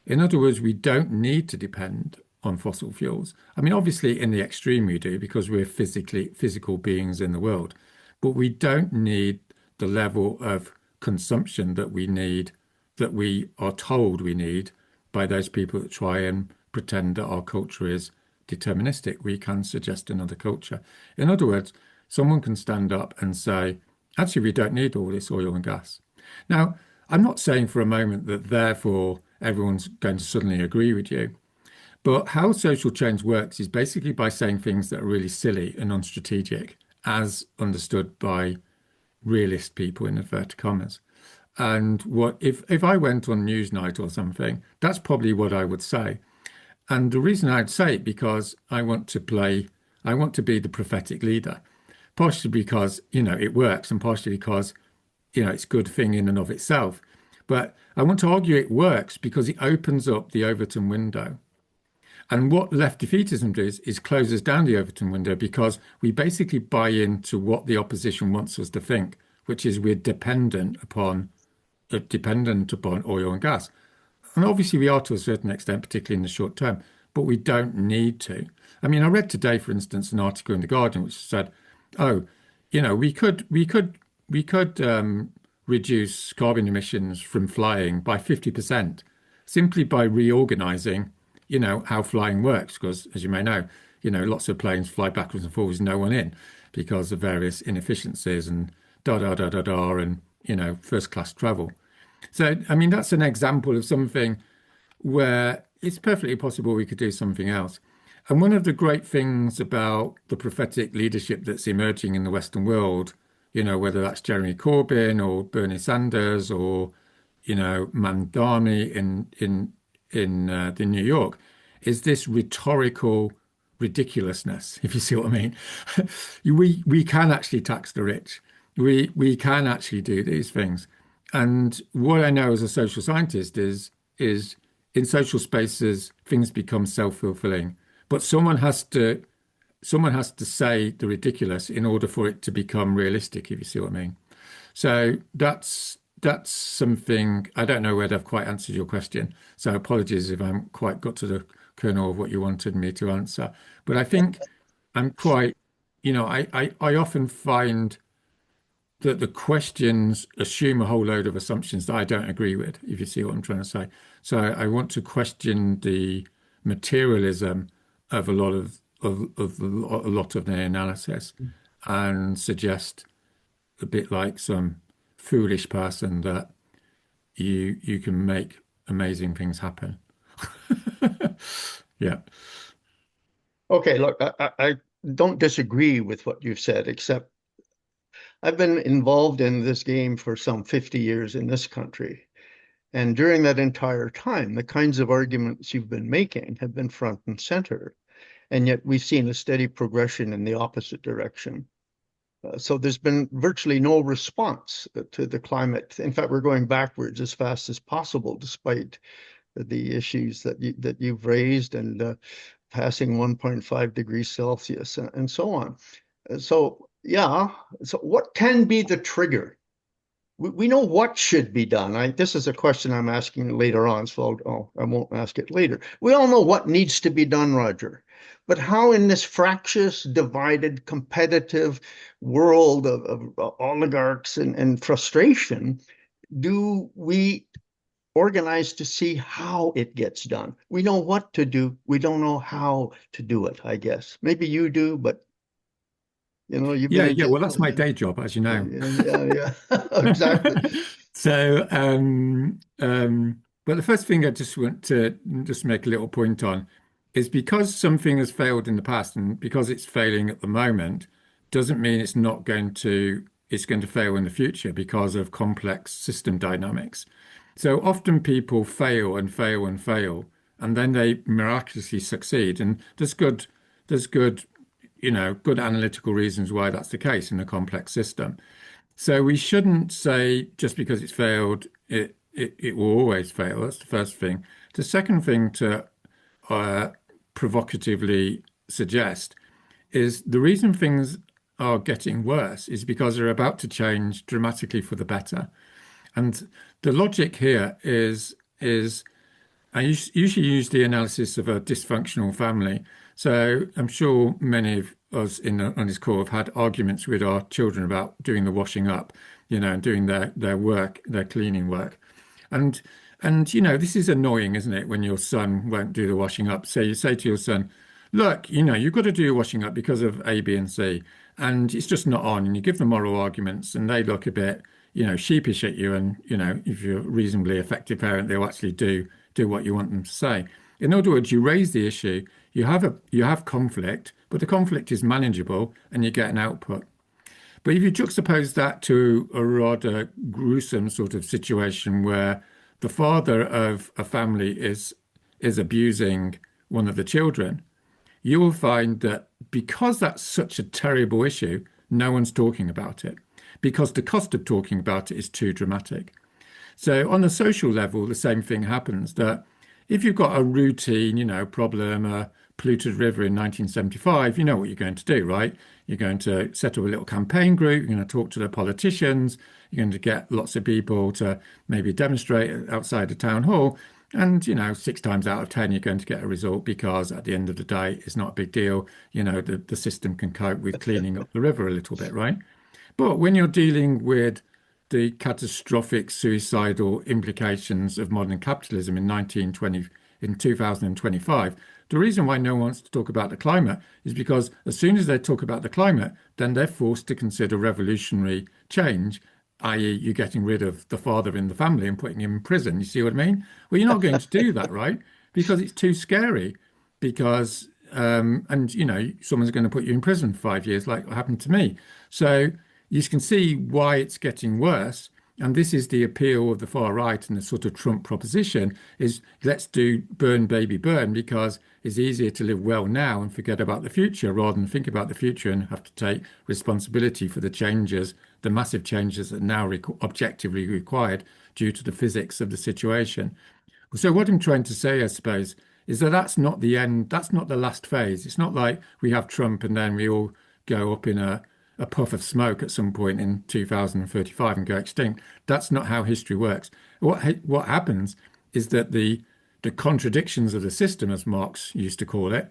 In other words, we don't need to depend on fossil fuels. I mean, obviously, in the extreme, we do because we're physical beings in the world, but we don't need the level of consumption that we need, that we are told we need by those people that try and pretend that our culture is deterministic. We can suggest another culture. In other words, someone can stand up and say, actually, we don't need all this oil and gas. Now, I'm not saying for a moment that therefore everyone's going to suddenly agree with you. But how social change works is basically by saying things that are really silly and non-strategic, as understood by realist people in inverted commas. And what if I went on Newsnight or something, that's probably what I would say. And the reason I'd say it because I want to be the prophetic leader. partially because, it works and partially because, it's a good thing in and of itself. But I want to argue it works because it opens up the Overton window. And what left defeatism does is closes down the Overton window because we basically buy into what the opposition wants us to think, which is we're dependent upon oil and gas. And obviously we are to a certain extent, particularly in the short term, but we don't need to. I mean, I read today, for instance, an article in The Guardian which said, oh, we could reduce carbon emissions from flying by 50% simply by reorganizing, how flying works. Because as you may know, lots of planes fly backwards and forwards, no one in, because of various inefficiencies and da da da da da, and first class travel. So, I mean, that's an example of something where it's perfectly possible we could do something else. And one of the great things about the prophetic leadership that's emerging in the Western world, whether that's Jeremy Corbyn or Bernie Sanders or, Mandani in the New York, is this rhetorical ridiculousness, if you see what I mean. We can actually tax the rich. We can actually do these things. And what I know as a social scientist is in social spaces things become self-fulfilling. But someone has to say the ridiculous in order for it to become realistic, if you see what I mean. So that's something. I don't know whether I've quite answered your question. So apologies if I haven't quite got to the kernel of what you wanted me to answer. But I think I'm quite, I often find that the questions assume a whole load of assumptions that I don't agree with, if you see what I'm trying to say. So I want to question the materialism of a lot of the analysis and suggest, a bit like some foolish person, that you can make amazing things happen. Yeah. Okay, look, I don't disagree with what you've said, except I've been involved in this game for some 50 years in this country. And during that entire time, the kinds of arguments you've been making have been front and center. And yet we've seen a steady progression in the opposite direction. So there's been virtually no response to the climate. In fact, we're going backwards as fast as possible, despite the issues that you've raised, and passing 1.5 degrees Celsius and so on. So yeah, so what can be the trigger? We know what should be done. This is a question I'm asking later on, so I won't ask it later. We all know what needs to be done, Roger. But how, in this fractious, divided, competitive world of oligarchs and frustration, do we organize to see how it gets done? We know what to do. We don't know how to do it, I guess. Maybe you do, but you've been Well, that's my day job, as you know. Yeah, exactly. So, but the first thing I just want to just make a little point on is, because something has failed in the past and because it's failing at the moment, doesn't mean it's going to fail in the future because of complex system dynamics. So often people fail and fail and fail, and then they miraculously succeed. And there's good analytical reasons why that's the case in a complex system. So we shouldn't say just because it's failed, it will always fail. That's the first thing. The second thing to provocatively suggest is the reason things are getting worse is because they're about to change dramatically for the better. And the logic here is I usually use the analysis of a dysfunctional family. So I'm sure many of us on this call have had arguments with our children about doing the washing up, and doing their work, their cleaning work. And this is annoying, isn't it, when your son won't do the washing up? So you say to your son, look, you've got to do your washing up because of A, B, and C, and it's just not on. And you give them moral arguments, and they look a bit, sheepish at you. And, if you're a reasonably effective parent, they'll actually do what you want them to say. In other words, you raise the issue, you have conflict, but the conflict is manageable and you get an output. But if you juxtapose that to a rather gruesome sort of situation where the father of a family is abusing one of the children, you will find that because that's such a terrible issue, no one's talking about it because the cost of talking about it is too dramatic. So on a social level, the same thing happens that if you've got a routine, problem, a polluted river in 1975, you know what you're going to do, right? You're going to set up a little campaign group, you're going to talk to the politicians, you're going to get lots of people to maybe demonstrate outside the town hall. And, 6 times out of 10, you're going to get a result because at the end of the day, it's not a big deal. The system can cope with cleaning up the river a little bit, right? But when you're dealing with the catastrophic suicidal implications of modern capitalism in 2025, the reason why no one wants to talk about the climate is because as soon as they talk about the climate, then they're forced to consider revolutionary change, i.e., you're getting rid of the father in the family and putting him in prison. You see what I mean? Well, you're not going to do that, right? Because it's too scary. Because someone's going to put you in prison for 5 years, like what happened to me. So you can see why it's getting worse. And this is the appeal of the far right and the sort of Trump proposition is let's do burn, baby, burn, because it's easier to live well now and forget about the future rather than think about the future and have to take responsibility for the changes, the massive changes that are now objectively required due to the physics of the situation. So what I'm trying to say, I suppose, is that that's not the end. That's not the last phase. It's not like we have Trump and then we all go up in a puff of smoke at some point in 2035 and go extinct. That's not how history works. What happens is that the contradictions of the system, as Marx used to call it,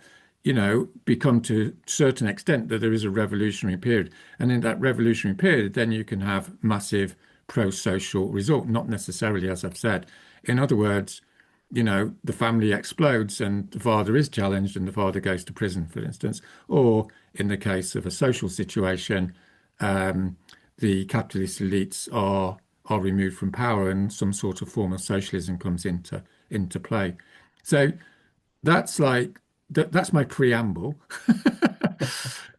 become to a certain extent that there is a revolutionary period. And in that revolutionary period, then you can have massive pro-social result, not necessarily, as I've said. In other words, the family explodes and the father is challenged and the father goes to prison, for instance. Or in the case of a social situation, the capitalist elites are removed from power and some sort of form of socialism comes into play. So that's that's my preamble,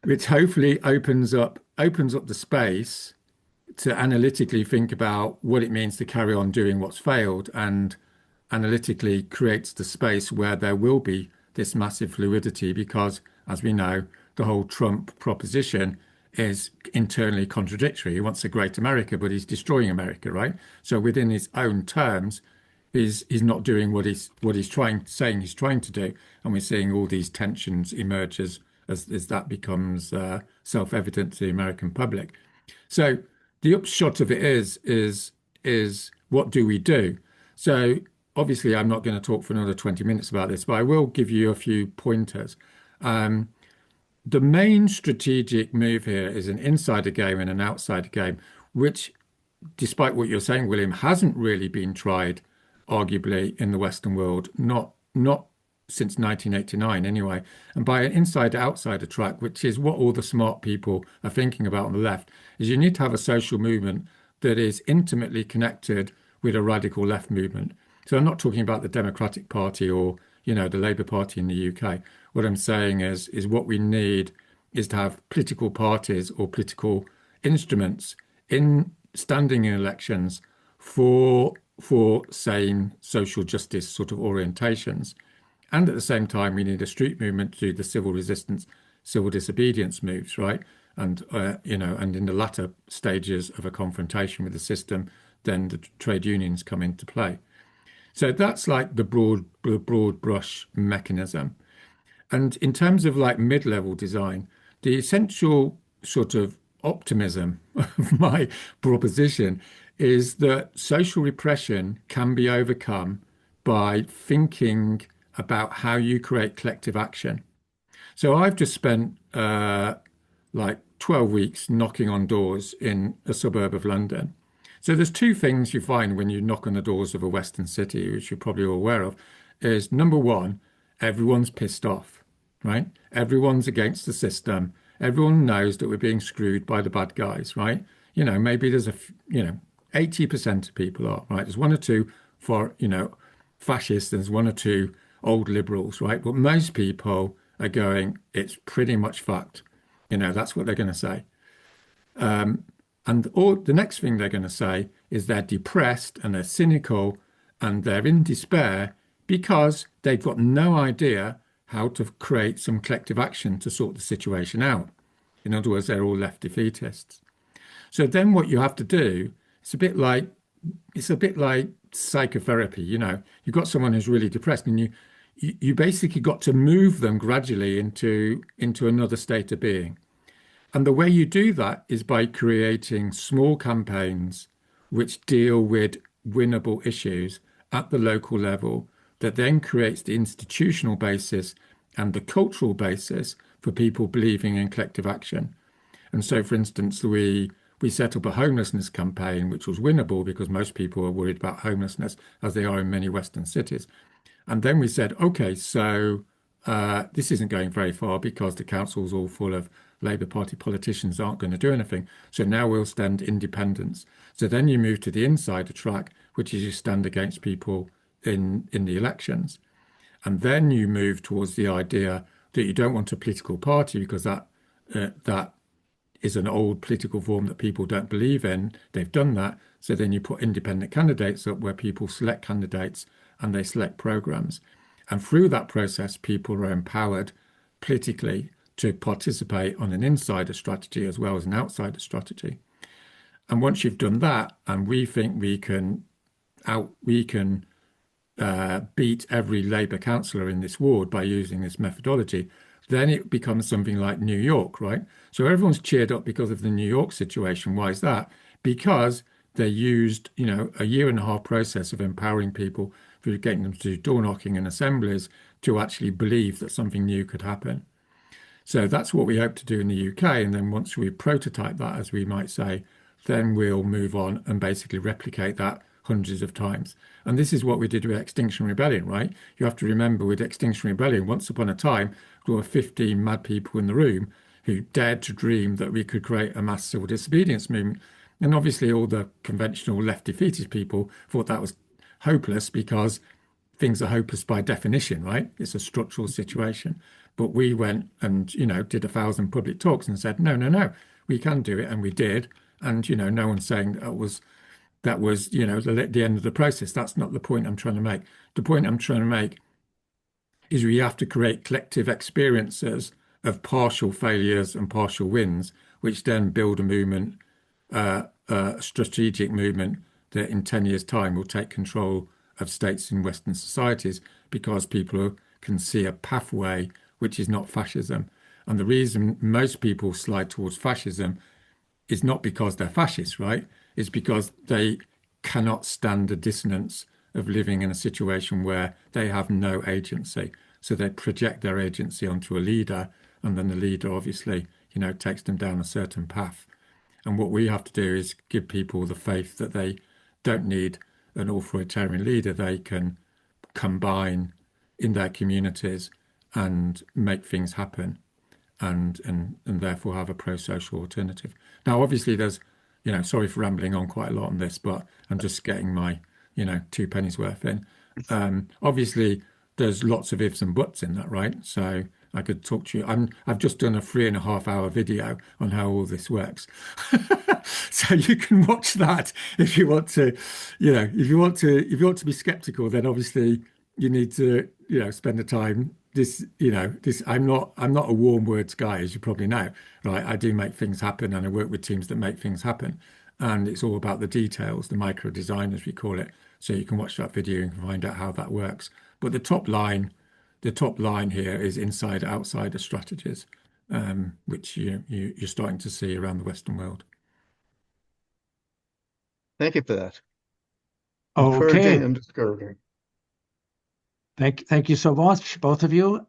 which hopefully opens up the space to analytically think about what it means to carry on doing what's failed and analytically creates the space where there will be this massive fluidity because, as we know, the whole Trump proposition is internally contradictory. He wants a great America, but he's destroying America, right? So within his own terms, he's not doing what he's saying he's trying to do, and we're seeing all these tensions emerge as that becomes self-evident to the American public. So the upshot of it is what do we do? So obviously, I'm not going to talk for another 20 minutes about this, but I will give you a few pointers. The main strategic move here is an insider game and an outsider game, which, despite what you're saying, William, hasn't really been tried, arguably, in the Western world, not since 1989 anyway. And by an insider-outsider track, which is what all the smart people are thinking about on the left, is you need to have a social movement that is intimately connected with a radical left movement. So I'm not talking about the Democratic Party or, the Labour Party in the UK. What I'm saying is what we need is to have political parties or political instruments standing in elections for sane social justice sort of orientations. And at the same time, we need a street movement to do the civil resistance, civil disobedience moves, right? And, and in the latter stages of a confrontation with the system, then the trade unions come into play. So that's like the broad brush mechanism. And in terms of like mid-level design, the essential sort of optimism of my proposition is that social repression can be overcome by thinking about how you create collective action. So I've just spent like 12 weeks knocking on doors in a suburb of London. So there's two things you find when you knock on the doors of a Western city, which you're probably all aware of, is number one, everyone's pissed off, right? Everyone's against the system. Everyone knows that we're being screwed by the bad guys, right? Maybe there's 80% of people are, right? There's one or two fascists, there's one or two old liberals, right? But most people are going, it's pretty much fucked. That's what they're going to say. And the next thing they're going to say is they're depressed and they're cynical and they're in despair because they've got no idea how to create some collective action to sort the situation out. In other words, they're all left defeatists. So then what you have to do, it's a bit like psychotherapy, you know. You've got someone who's really depressed and you basically got to move them gradually into another state of being. And the way you do that is by creating small campaigns which deal with winnable issues at the local level that then creates the institutional basis and the cultural basis for people believing in collective action. And so, for instance, we set up a homelessness campaign, which was winnable because most people are worried about homelessness, as they are in many Western cities. And then we said, okay, so this isn't going very far because the council's all full of Labour Party politicians aren't going to do anything. So now we'll stand independents. So then you move to the insider track, which is you stand against people in the elections. And then you move towards the idea that you don't want a political party because that is an old political form that people don't believe in. They've done that. So then you put independent candidates up where people select candidates and they select programs. And through that process, people are empowered politically to participate on an insider strategy as well as an outsider strategy. And once you've done that, and we think we can beat every Labour councillor in this ward by using this methodology, then it becomes something like New York, right? So everyone's cheered up because of the New York situation. Why is that? Because they used, you know, a year and a half process of empowering people through getting them to do door knocking and assemblies to actually believe that something new could happen. So that's what we hope to do in the UK. And then once we prototype that, as we might say, then we'll move on and basically replicate that hundreds of times. And this is what we did with Extinction Rebellion, right? You have to remember with Extinction Rebellion, once upon a time, there were 15 mad people in the room who dared to dream that we could create a mass civil disobedience movement. And obviously all the conventional left defeatist people thought that was hopeless because things are hopeless by definition, right? It's a structural situation. But we went and, you know, did 1,000 public talks and said, no, no, no, we can do it. And we did. And, you know, no one's saying that was, you know, the end of the process. That's not the point I'm trying to make. The point I'm trying to make is we have to create collective experiences of partial failures and partial wins, which then build a movement, a strategic movement that in 10 years' time will take control of states in Western societies because people can see a pathway which is not fascism. And the reason most people slide towards fascism is not because they're fascists, right? It's because they cannot stand the dissonance of living in a situation where they have no agency. So they project their agency onto a leader, and then the leader obviously, you know, takes them down a certain path. And what we have to do is give people the faith that they don't need an authoritarian leader. They can combine in their communities and make things happen and therefore have a pro-social alternative. Now, obviously, there's, you know, sorry for rambling on quite a lot on this, but I'm just getting my, you know, two pennies worth in. Obviously, there's lots of ifs and buts in that, right? So I could talk to you. I've just done a 3.5 hour video on how all this works. So you can watch that if you want to, you know, if you want to be skeptical, then obviously you need to, you know, spend the time. I'm not a warm words guy, as you probably know, right? I do make things happen and I work with teams that make things happen. And it's all about the details, the micro design, as we call it. So you can watch that video and find out how that works. But the top line here is inside outsider strategies, which you're starting to see around the Western world. Thank you for that. Okay. Encouraging and discouraging. Thank you so much, both of you.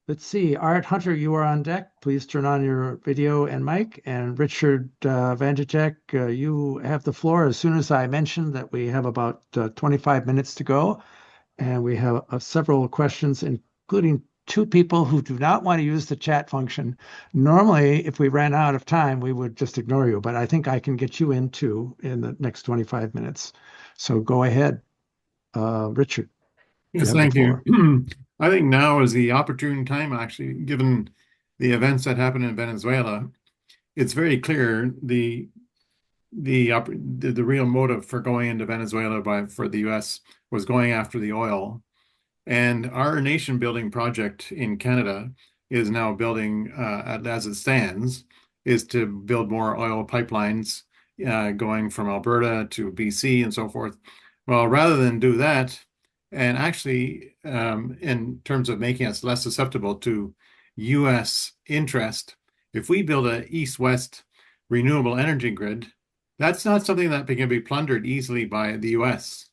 Let's see, Art Hunter, you are on deck. Please turn on your video and mic. And Richard Vanderjek, you have the floor as soon as I mentioned that we have about 25 minutes to go. And we have several questions, including two people who do not want to use the chat function. Normally, if we ran out of time, we would just ignore you. But I think I can get you in too in the next 25 minutes. So go ahead, Richard. Yes, thank you. I think now is the opportune time, actually, given the events that happened in Venezuela. It's very clear the real motive for going into Venezuela for the U.S. was going after the oil. And our nation building project in Canada is now building, as it stands, is to build more oil pipelines going from Alberta to BC and so forth. Well, rather than do that, and actually, in terms of making us less susceptible to U.S. interest, if we build a east-west renewable energy grid, that's not something that can be plundered easily by the U.S.,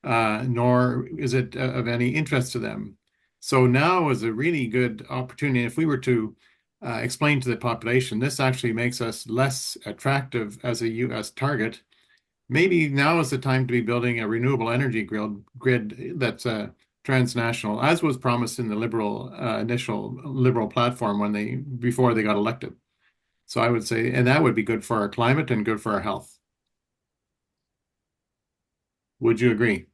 nor is it of any interest to them. So now is a really good opportunity. If we were to explain to the population, this actually makes us less attractive as a U.S. target. Maybe now is the time to be building a renewable energy grid that's transnational, as was promised in the initial liberal platform before they got elected. So I would say, and that would be good for our climate and good for our health. Would you agree?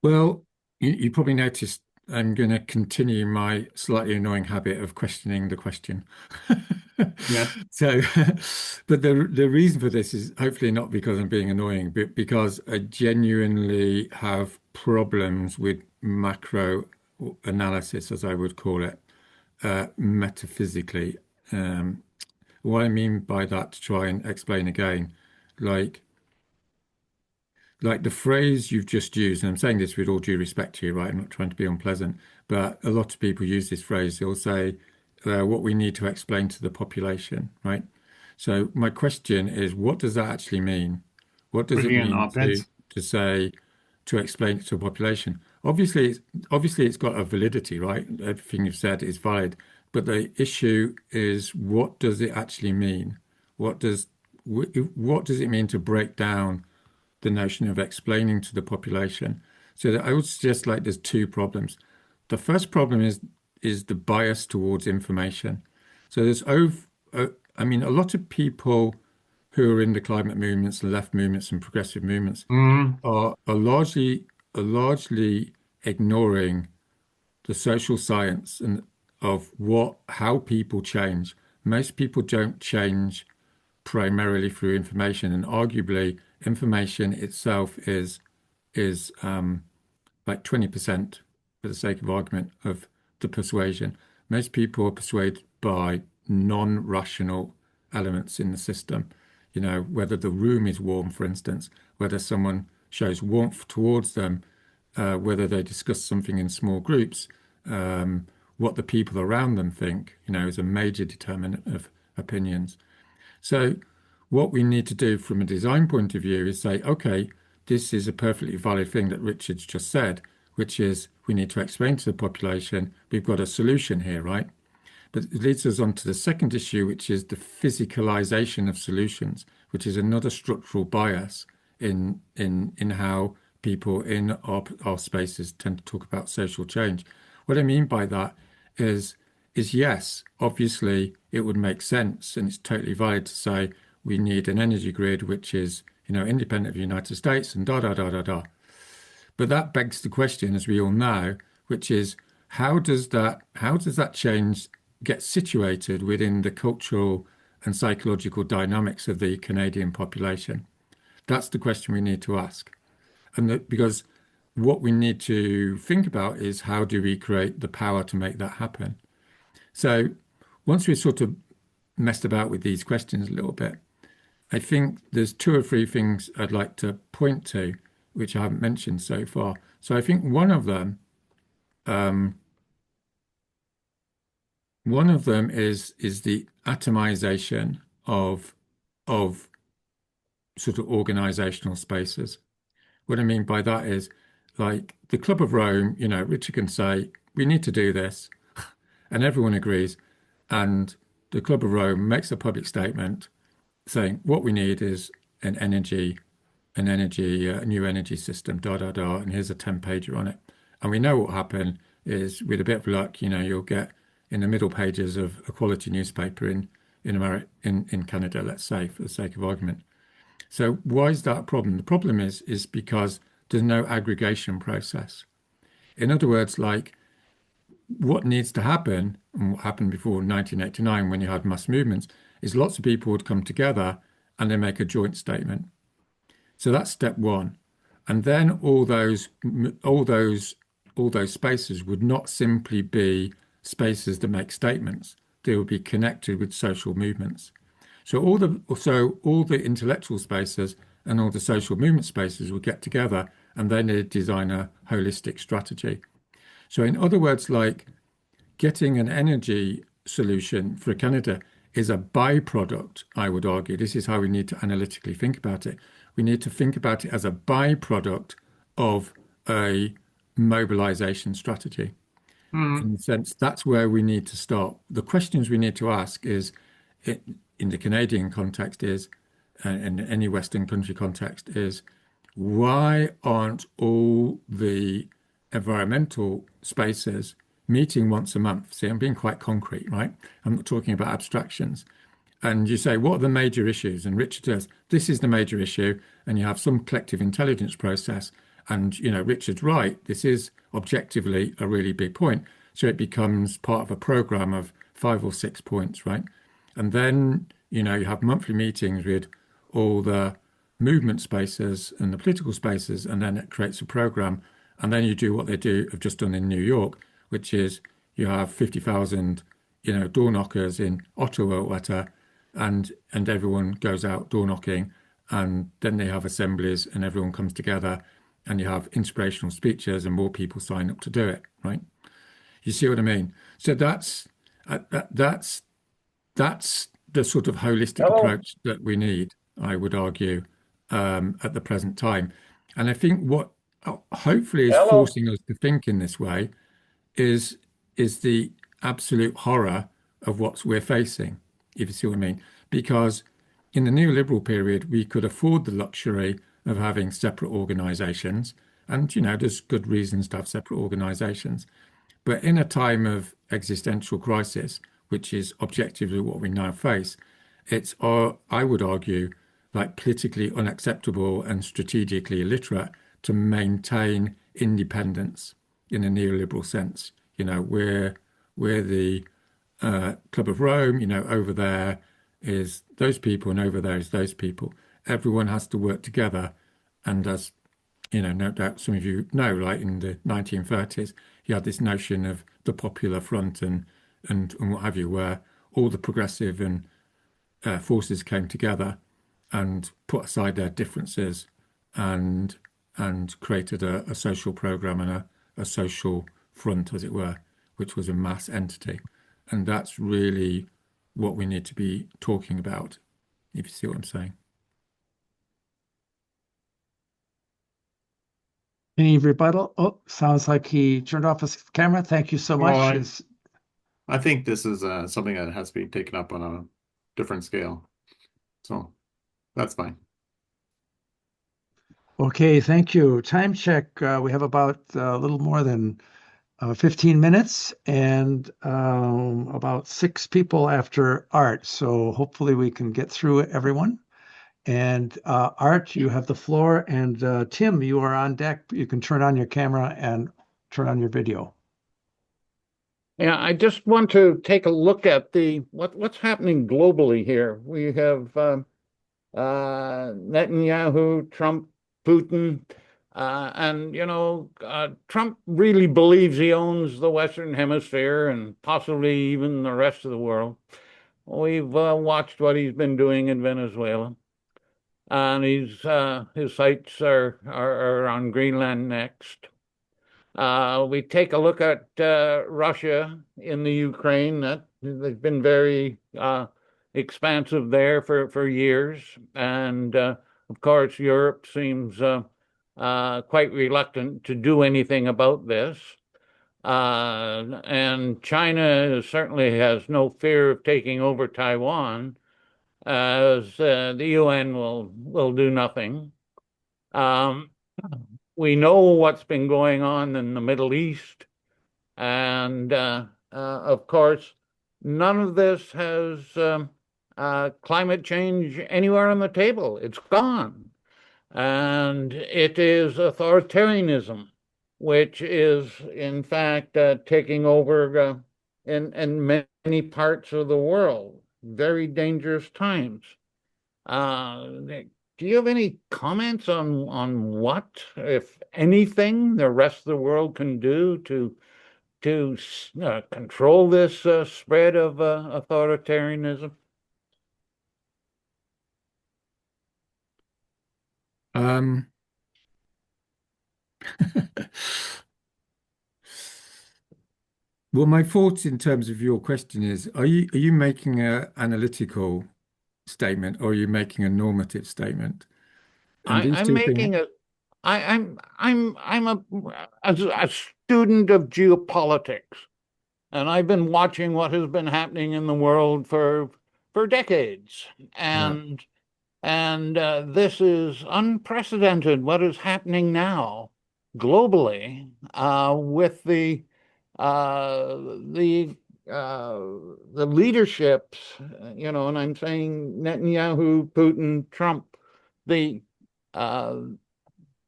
Well, you probably noticed I'm going to continue my slightly annoying habit of questioning the question. Yeah. So, but the reason for this is hopefully not because I'm being annoying, but because I genuinely have problems with macro analysis, as I would call it, metaphysically. What I mean by that, to try and explain again, like the phrase you've just used, and I'm saying this with all due respect to you, right? I'm not trying to be unpleasant, but a lot of people use this phrase. They'll say, what we need to explain to the population, right? So my question is, what does that actually mean? What does it Putting in mean op-eds. to say, to explain it to a population? Obviously it's got a validity, right? Everything you've said is valid, but the issue is, what does it actually mean? What does what does it mean to break down the notion of explaining to the population? So that I would suggest, like, there's two problems. The first problem is the bias towards information. So I mean, a lot of people who are in the climate movements, the left movements, and progressive movements Mhm. are largely ignoring the social science and of how people change. Most people don't change primarily through information, and arguably information itself is like 20%, for the sake of argument, of the persuasion. Most people are persuaded by non-rational elements in the system. You know, whether the room is warm, for instance, whether someone shows warmth towards them, whether they discuss something in small groups, what the people around them think, is a major determinant of opinions. So what we need to do from a design point of view is say, okay, this is a perfectly valid thing that Richard's just said, which is we need to explain to the population we've got a solution here, right? But it leads us on to the second issue, which is the physicalization of solutions, which is another structural bias in how people in our spaces tend to talk about social change. What I mean by that is yes, obviously it would make sense and it's totally valid to say we need an energy grid which is, independent of the United States and da da da da da. But that begs the question, as we all know, which is how does that change get situated within the cultural and psychological dynamics of the Canadian population? That's the question we need to ask. Because what we need to think about is, how do we create the power to make that happen? So once we've sort of messed about with these questions a little bit, I think there's two or three things I'd like to point to, which I haven't mentioned so far. So I think um, one of them is the atomization of sort of organizational spaces. What I mean by that is, like, the Club of Rome, Richard can say, we need to do this, and everyone agrees. And the Club of Rome makes a public statement saying what we need is a new energy system, da da da, and here's a 10-pager on it. And we know what will happen is, with a bit of luck, you'll get in the middle pages of a quality newspaper in Canada, let's say, for the sake of argument. So why is that a problem? The problem is because there's no aggregation process. In other words, like, what needs to happen, and what happened before 1989 when you had mass movements, is lots of people would come together and they make a joint statement. So that's step one. And then all those spaces would not simply be spaces that make statements. They will be connected with social movements. So all the intellectual spaces and all the social movement spaces will get together and then they design a holistic strategy. So in other words, like getting an energy solution for Canada is a byproduct, I would argue. This is how we need to analytically think about it. We need to think about it as a byproduct of a mobilization strategy. In the sense, that's where we need to start. The questions we need to ask is, in the Canadian context is, and in any Western country context is, why aren't all the environmental spaces meeting once a month? See, I'm being quite concrete, right? I'm not talking about abstractions. And you say, what are the major issues? And Richard says, this is the major issue. And you have some collective intelligence process. And, Richard's right. This is objectively a really big point. So it becomes part of a program of 5 or 6 points, right? And then, you have monthly meetings with all the movement spaces and the political spaces, and then it creates a program. And then you do what they have just done in New York, which is you have 50,000, door knockers in Ottawa or whatever, and everyone goes out door knocking, and then they have assemblies and everyone comes together and you have inspirational speeches and more people sign up to do it, right? You see what I mean? So that's the sort of holistic approach that we need, I would argue, at the present time. And I think what hopefully is forcing us to think in this way is the absolute horror of what we're facing, if you see what I mean. Because in the neoliberal period, we could afford the luxury of having separate organizations. And, there's good reasons to have separate organizations. But in a time of existential crisis, which is objectively what we now face, it's, I would argue, like politically unacceptable and strategically illiterate to maintain independence in a neoliberal sense. We're the Club of Rome, over there is those people and over there is those people. Everyone has to work together. And as, no doubt some of you know, like in the 1930s, you had this notion of the Popular Front and what have you, where all the progressive and forces came together and put aside their differences and created a social program and a social front, as it were, which was a mass entity. And that's really what we need to be talking about, if you see what I'm saying. Any rebuttal? Oh, sounds like he turned off his camera. Thank you so much. Well, I think this is something that has to be taken up on a different scale. So that's fine. Okay, thank you. Time check. We have about a little more than 15 minutes and about 6 people after Art. So hopefully we can get through everyone. And Art, you have the floor. And Tim, you are on deck. You can turn on your camera and turn on your video. Yeah, I just want to take a look at what's happening globally here. We have Netanyahu, Trump, Putin, and Trump really believes he owns the Western Hemisphere and possibly even the rest of the world. We've watched what he's been doing in Venezuela, and his sights are on Greenland next. We take a look at Russia in the Ukraine. That they've been very expansive there for years, and of course Europe seems quite reluctant to do anything about this. And China certainly has no fear of taking over Taiwan, as the UN will do nothing. We know what's been going on in the Middle East, and of course, none of this has climate change anywhere on the table. It's gone. And it is authoritarianism, which is, in fact, taking over in many parts of the world. Very dangerous times. Do you have any comments on what, if anything, the rest of the world can do to to control this spread of authoritarianism? Um, well, my thoughts in terms of your question is, are you making an analytical statement or are you making a normative statement? And these I'm two things, making a I'm a student of geopolitics, and I've been watching what has been happening in the world for decades, yeah. and this is unprecedented. What is happening now globally with uh, the uh, the leaderships, and I'm saying Netanyahu, Putin, Trump, the uh,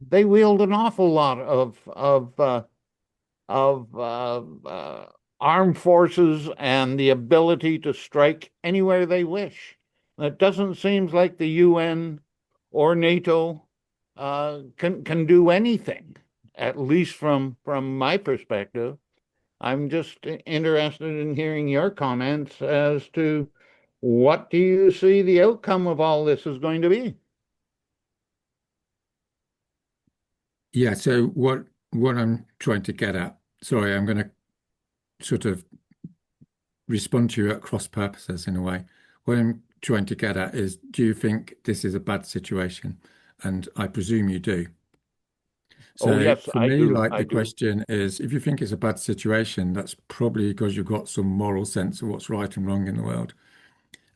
they wield an awful lot of armed forces and the ability to strike anywhere they wish. It doesn't seem like the UN or NATO can do anything, at least from my perspective. I'm just interested in hearing your comments as to what do you see the outcome of all this is going to be? Yeah, so what I'm trying to get at, sorry, I'm going to sort of respond to you at cross purposes in a way. What I'm trying to get at is, do you think this is a bad situation? And I presume you do. Oh, So yes, for I me, do. like I the do. question is, if you think it's a bad situation, that's probably because you've got some moral sense of what's right and wrong in the world.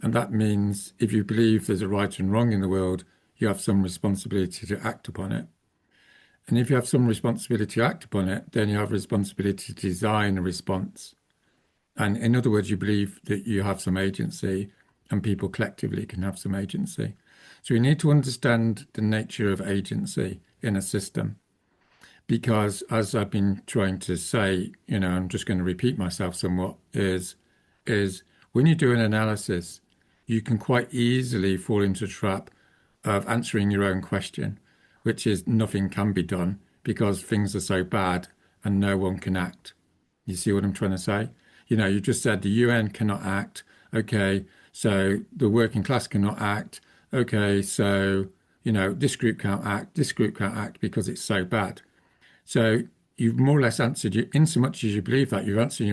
And that means if you believe there's a right and wrong in the world, you have some responsibility to act upon it. And if you have some responsibility to act upon it, then you have responsibility to design a response. And in other words, you believe that you have some agency and people collectively can have some agency. So we need to understand the nature of agency in a system because as I've been trying to say, I'm just going to repeat myself somewhat, is when you do an analysis, you can quite easily fall into the trap of answering your own question, which is nothing can be done because things are so bad and no one can act. You see what I'm trying to say? You just said the UN cannot act. Okay, so the working class cannot act. Okay, so, this group can't act, this group can't act because it's so bad. So you've more or less answered you, in so much as you believe that, you've answered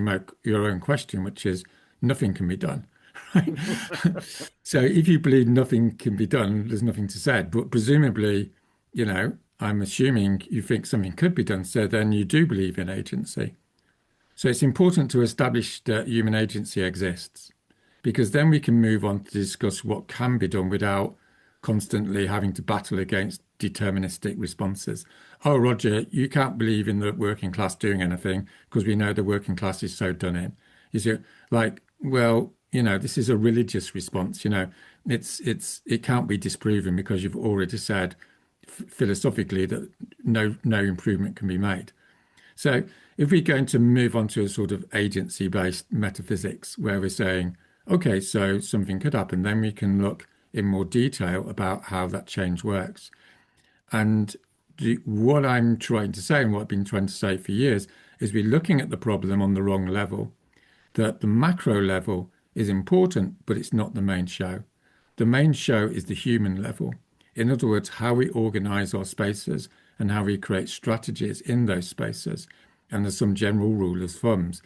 your own question, which is nothing can be done. Right? So if you believe nothing can be done, there's nothing to say. But presumably, I'm assuming you think something could be done. So then you do believe in agency. So it's important to establish that human agency exists because then we can move on to discuss what can be done without constantly having to battle against deterministic responses. Oh, Roger, you can't believe in the working class doing anything because we know the working class is so done in. You see, like, well, this is a religious response. It can't be disproven because you've already said philosophically that no improvement can be made. So if we're going to move on to a sort of agency-based metaphysics where we're saying, okay, so something could happen, then we can look in more detail about how that change works. And what I'm trying to say and what I've been trying to say for years is we're looking at the problem on the wrong level, that the macro level is important, but it's not the main show. The main show is the human level. In other words, how we organize our spaces and how we create strategies in those spaces. And there's some general rule of thumbs,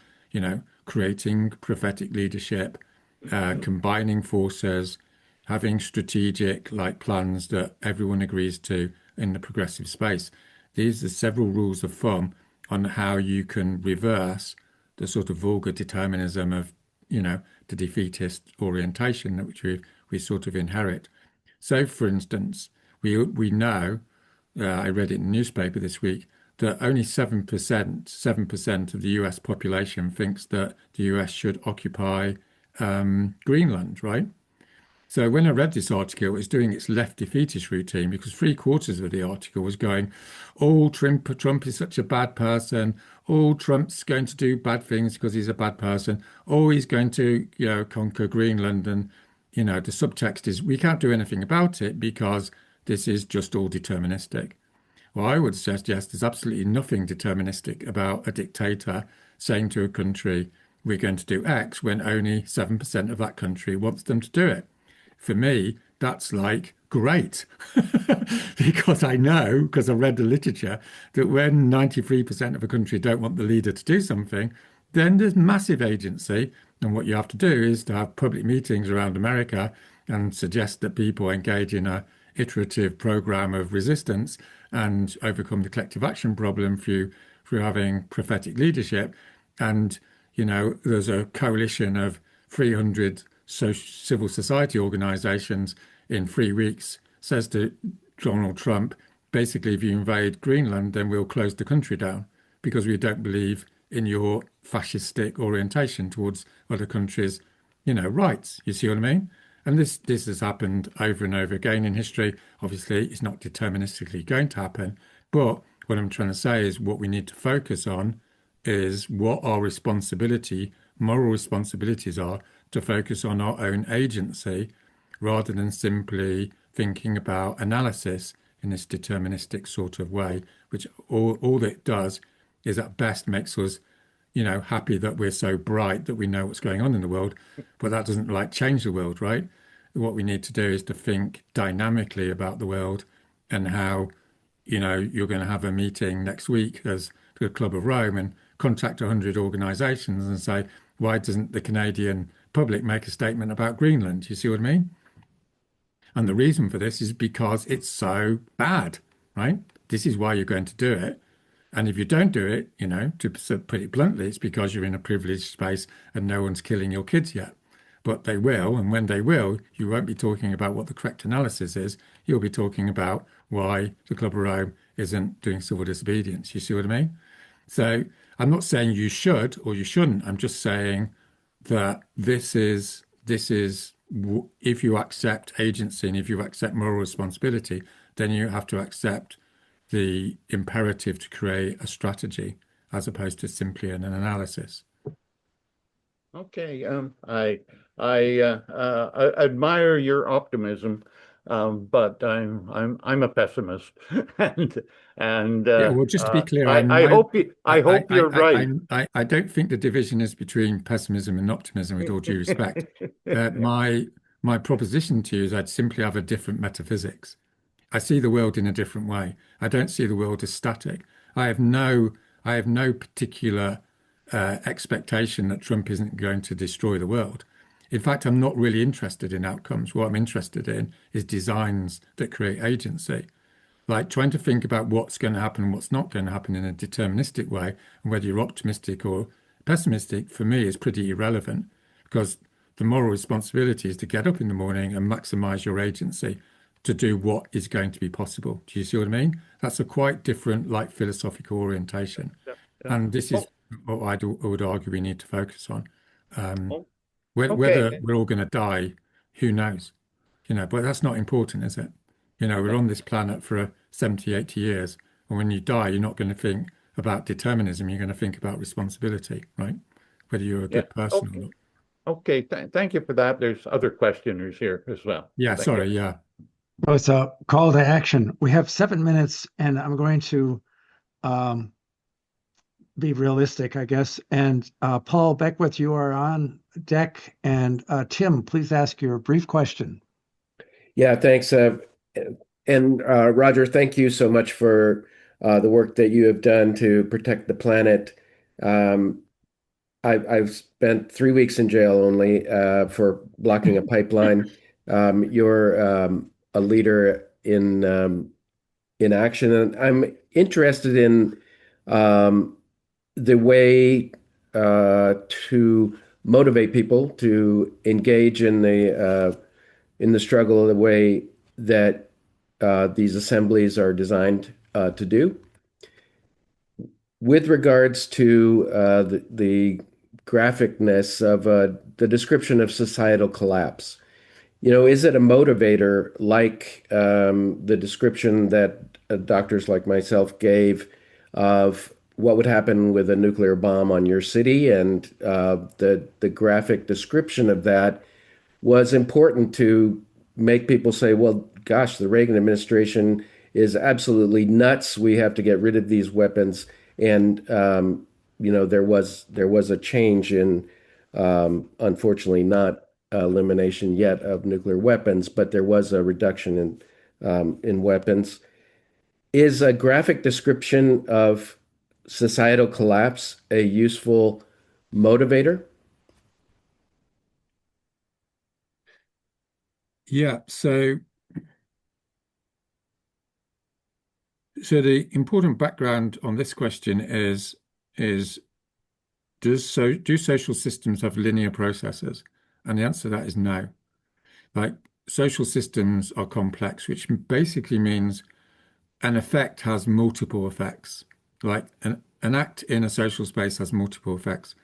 creating prophetic leadership, combining forces, having strategic plans that everyone agrees to in the progressive space. These are several rules of thumb on how you can reverse the sort of vulgar determinism of, the defeatist orientation which we sort of inherit. So, for instance, we know, I read it in the newspaper this week, that only 7% of the US population thinks that the US should occupy Greenland, right? So when I read this article, it was doing its left defeatist routine because three-quarters of the article was going, oh, Trump is such a bad person. Oh, Trump's going to do bad things because he's a bad person. Oh, he's going to, conquer Greenland. And, the subtext is we can't do anything about it because this is just all deterministic. Well, I would suggest there's absolutely nothing deterministic about a dictator saying to a country, we're going to do X when only 7% of that country wants them to do it. For me, that's like great because I know, because I've read the literature, that when 93% of a country don't want the leader to do something, then there's massive agency. And what you have to do is to have public meetings around America and suggest that people engage in a iterative program of resistance and overcome the collective action problem through having prophetic leadership. And, there's a coalition of 300 civil society organizations in 3 weeks says to Donald Trump, basically, if you invade Greenland, then we'll close the country down because we don't believe in your fascistic orientation towards other countries, rights. You see what I mean? And this has happened over and over again in history. Obviously, it's not deterministically going to happen. But what I'm trying to say is what we need to focus on is what our moral responsibilities are to focus on our own agency rather than simply thinking about analysis in this deterministic sort of way, which all it does is at best makes us, happy that we're so bright that we know what's going on in the world, but that doesn't change the world, right? What we need to do is to think dynamically about the world and how, you're going to have a meeting next week as the Club of Rome and contact 100 organizations and say, why doesn't the Canadian public make a statement about Greenland? You see what I mean? And the reason for this is because it's so bad, right? This is why you're going to do it. And if you don't do it, to put it bluntly, it's because you're in a privileged space and no one's killing your kids yet. But they will. And when they will, you won't be talking about what the correct analysis is. You'll be talking about why the Club of Rome isn't doing civil disobedience. You see what I mean? So I'm not saying you should or you shouldn't. I'm just saying that this is if you accept agency and if you accept moral responsibility, then you have to accept the imperative to create a strategy as opposed to simply an analysis. Okay, I admire your optimism, but I'm a pessimist, and Yeah, well, just to be clear, I hope you're right. I don't think the division is between pessimism and optimism, with all due respect. My proposition to you is I'd simply have a different metaphysics. I see the world in a different way. I don't see the world as static. I have no particular expectation that Trump isn't going to destroy the world. In fact, I'm not really interested in outcomes. What I'm interested in is designs that create agency. Like trying to think about what's going to happen and what's not going to happen in a deterministic way, and whether you're optimistic or pessimistic, for me, is pretty irrelevant because the moral responsibility is to get up in the morning and maximize your agency to do what is going to be possible. Do you see what I mean? That's a quite different, philosophical orientation. Yeah, And this is what I would argue we need to focus on. oh, Whether okay. we're all going to die, who knows? But that's not important, is it? We're on this planet for 70, 80 years. And when you die, you're not going to think about determinism. You're going to think about responsibility, right? Whether you're a Yeah. good person or not. Okay. Thank you for that. There's other questioners here as well. Yeah, Thank you. sorry. Yeah. Well, it's a call to action. We have 7 minutes, and I'm going to be realistic, I guess. And Paul Beckwith, you are on deck. And Tim, please ask your brief question. Yeah, thanks. And Roger, thank you so much for the work that you have done to protect the planet. I've spent 3 weeks in jail only for blocking a pipeline. You're a leader in action, and I'm interested in the way to motivate people to engage in the struggle the way that these assemblies are designed to do. With regards to the graphicness of the description of societal collapse, is it a motivator like the description that doctors like myself gave of what would happen with a nuclear bomb on your city? And the graphic description of that was important to make people say, well, gosh, the Reagan administration is absolutely nuts. We have to get rid of these weapons. And there was a change in, unfortunately, not elimination yet of nuclear weapons, but there was a reduction in weapons. Is a graphic description of societal collapse a useful motivator? Yeah, so the important background on this question is do social systems have linear processes? And the answer to that is no. Like social systems are complex, which basically means an effect has multiple effects. Like an act in a social space has multiple effects.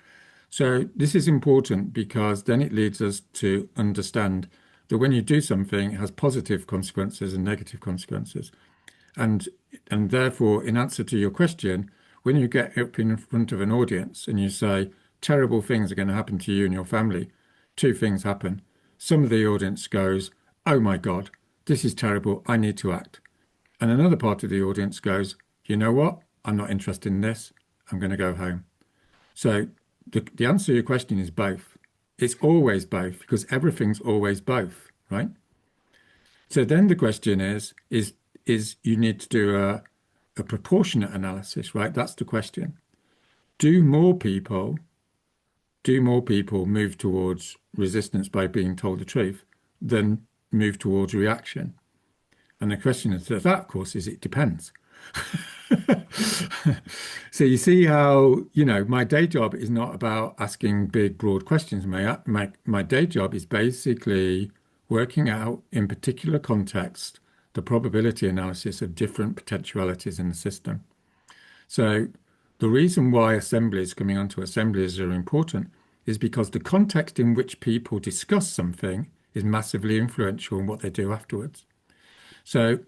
So this is important because then it leads us to understand that when you do something, it has positive consequences and negative consequences. And and therefore, in answer to your question, when you get up in front of an audience and you say terrible things are going to happen to you and your family, two things happen. Some of the audience goes, "Oh my God, this is terrible. I need to act." And another part of the audience goes, "You know what? I'm not interested in this. I'm going to go home." So the answer to your question is both. It's always both because everything's always both, right? So then the question is you need to do a proportionate analysis, right? That's the question. Do more people move towards resistance by being told the truth than move towards reaction? And the question to that, of course, is it depends. So you see how, my day job is not about asking big, broad questions. My day job is basically working out in particular context the probability analysis of different potentialities in the system. So the reason why assemblies, coming onto assemblies, are important is because the context in which people discuss something is massively influential in what they do afterwards. So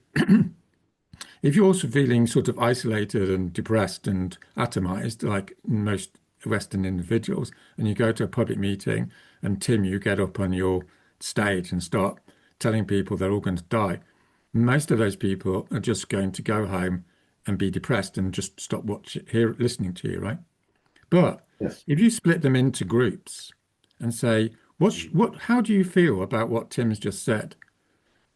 if you're also feeling sort of isolated and depressed and atomized, like most Western individuals, and you go to a public meeting and Tim, you get up on your stage and start telling people they're all going to die, most of those people are just going to go home and be depressed and just stop listening to you, right? But Yes. if you split them into groups and say, how do you feel about what Tim's just said?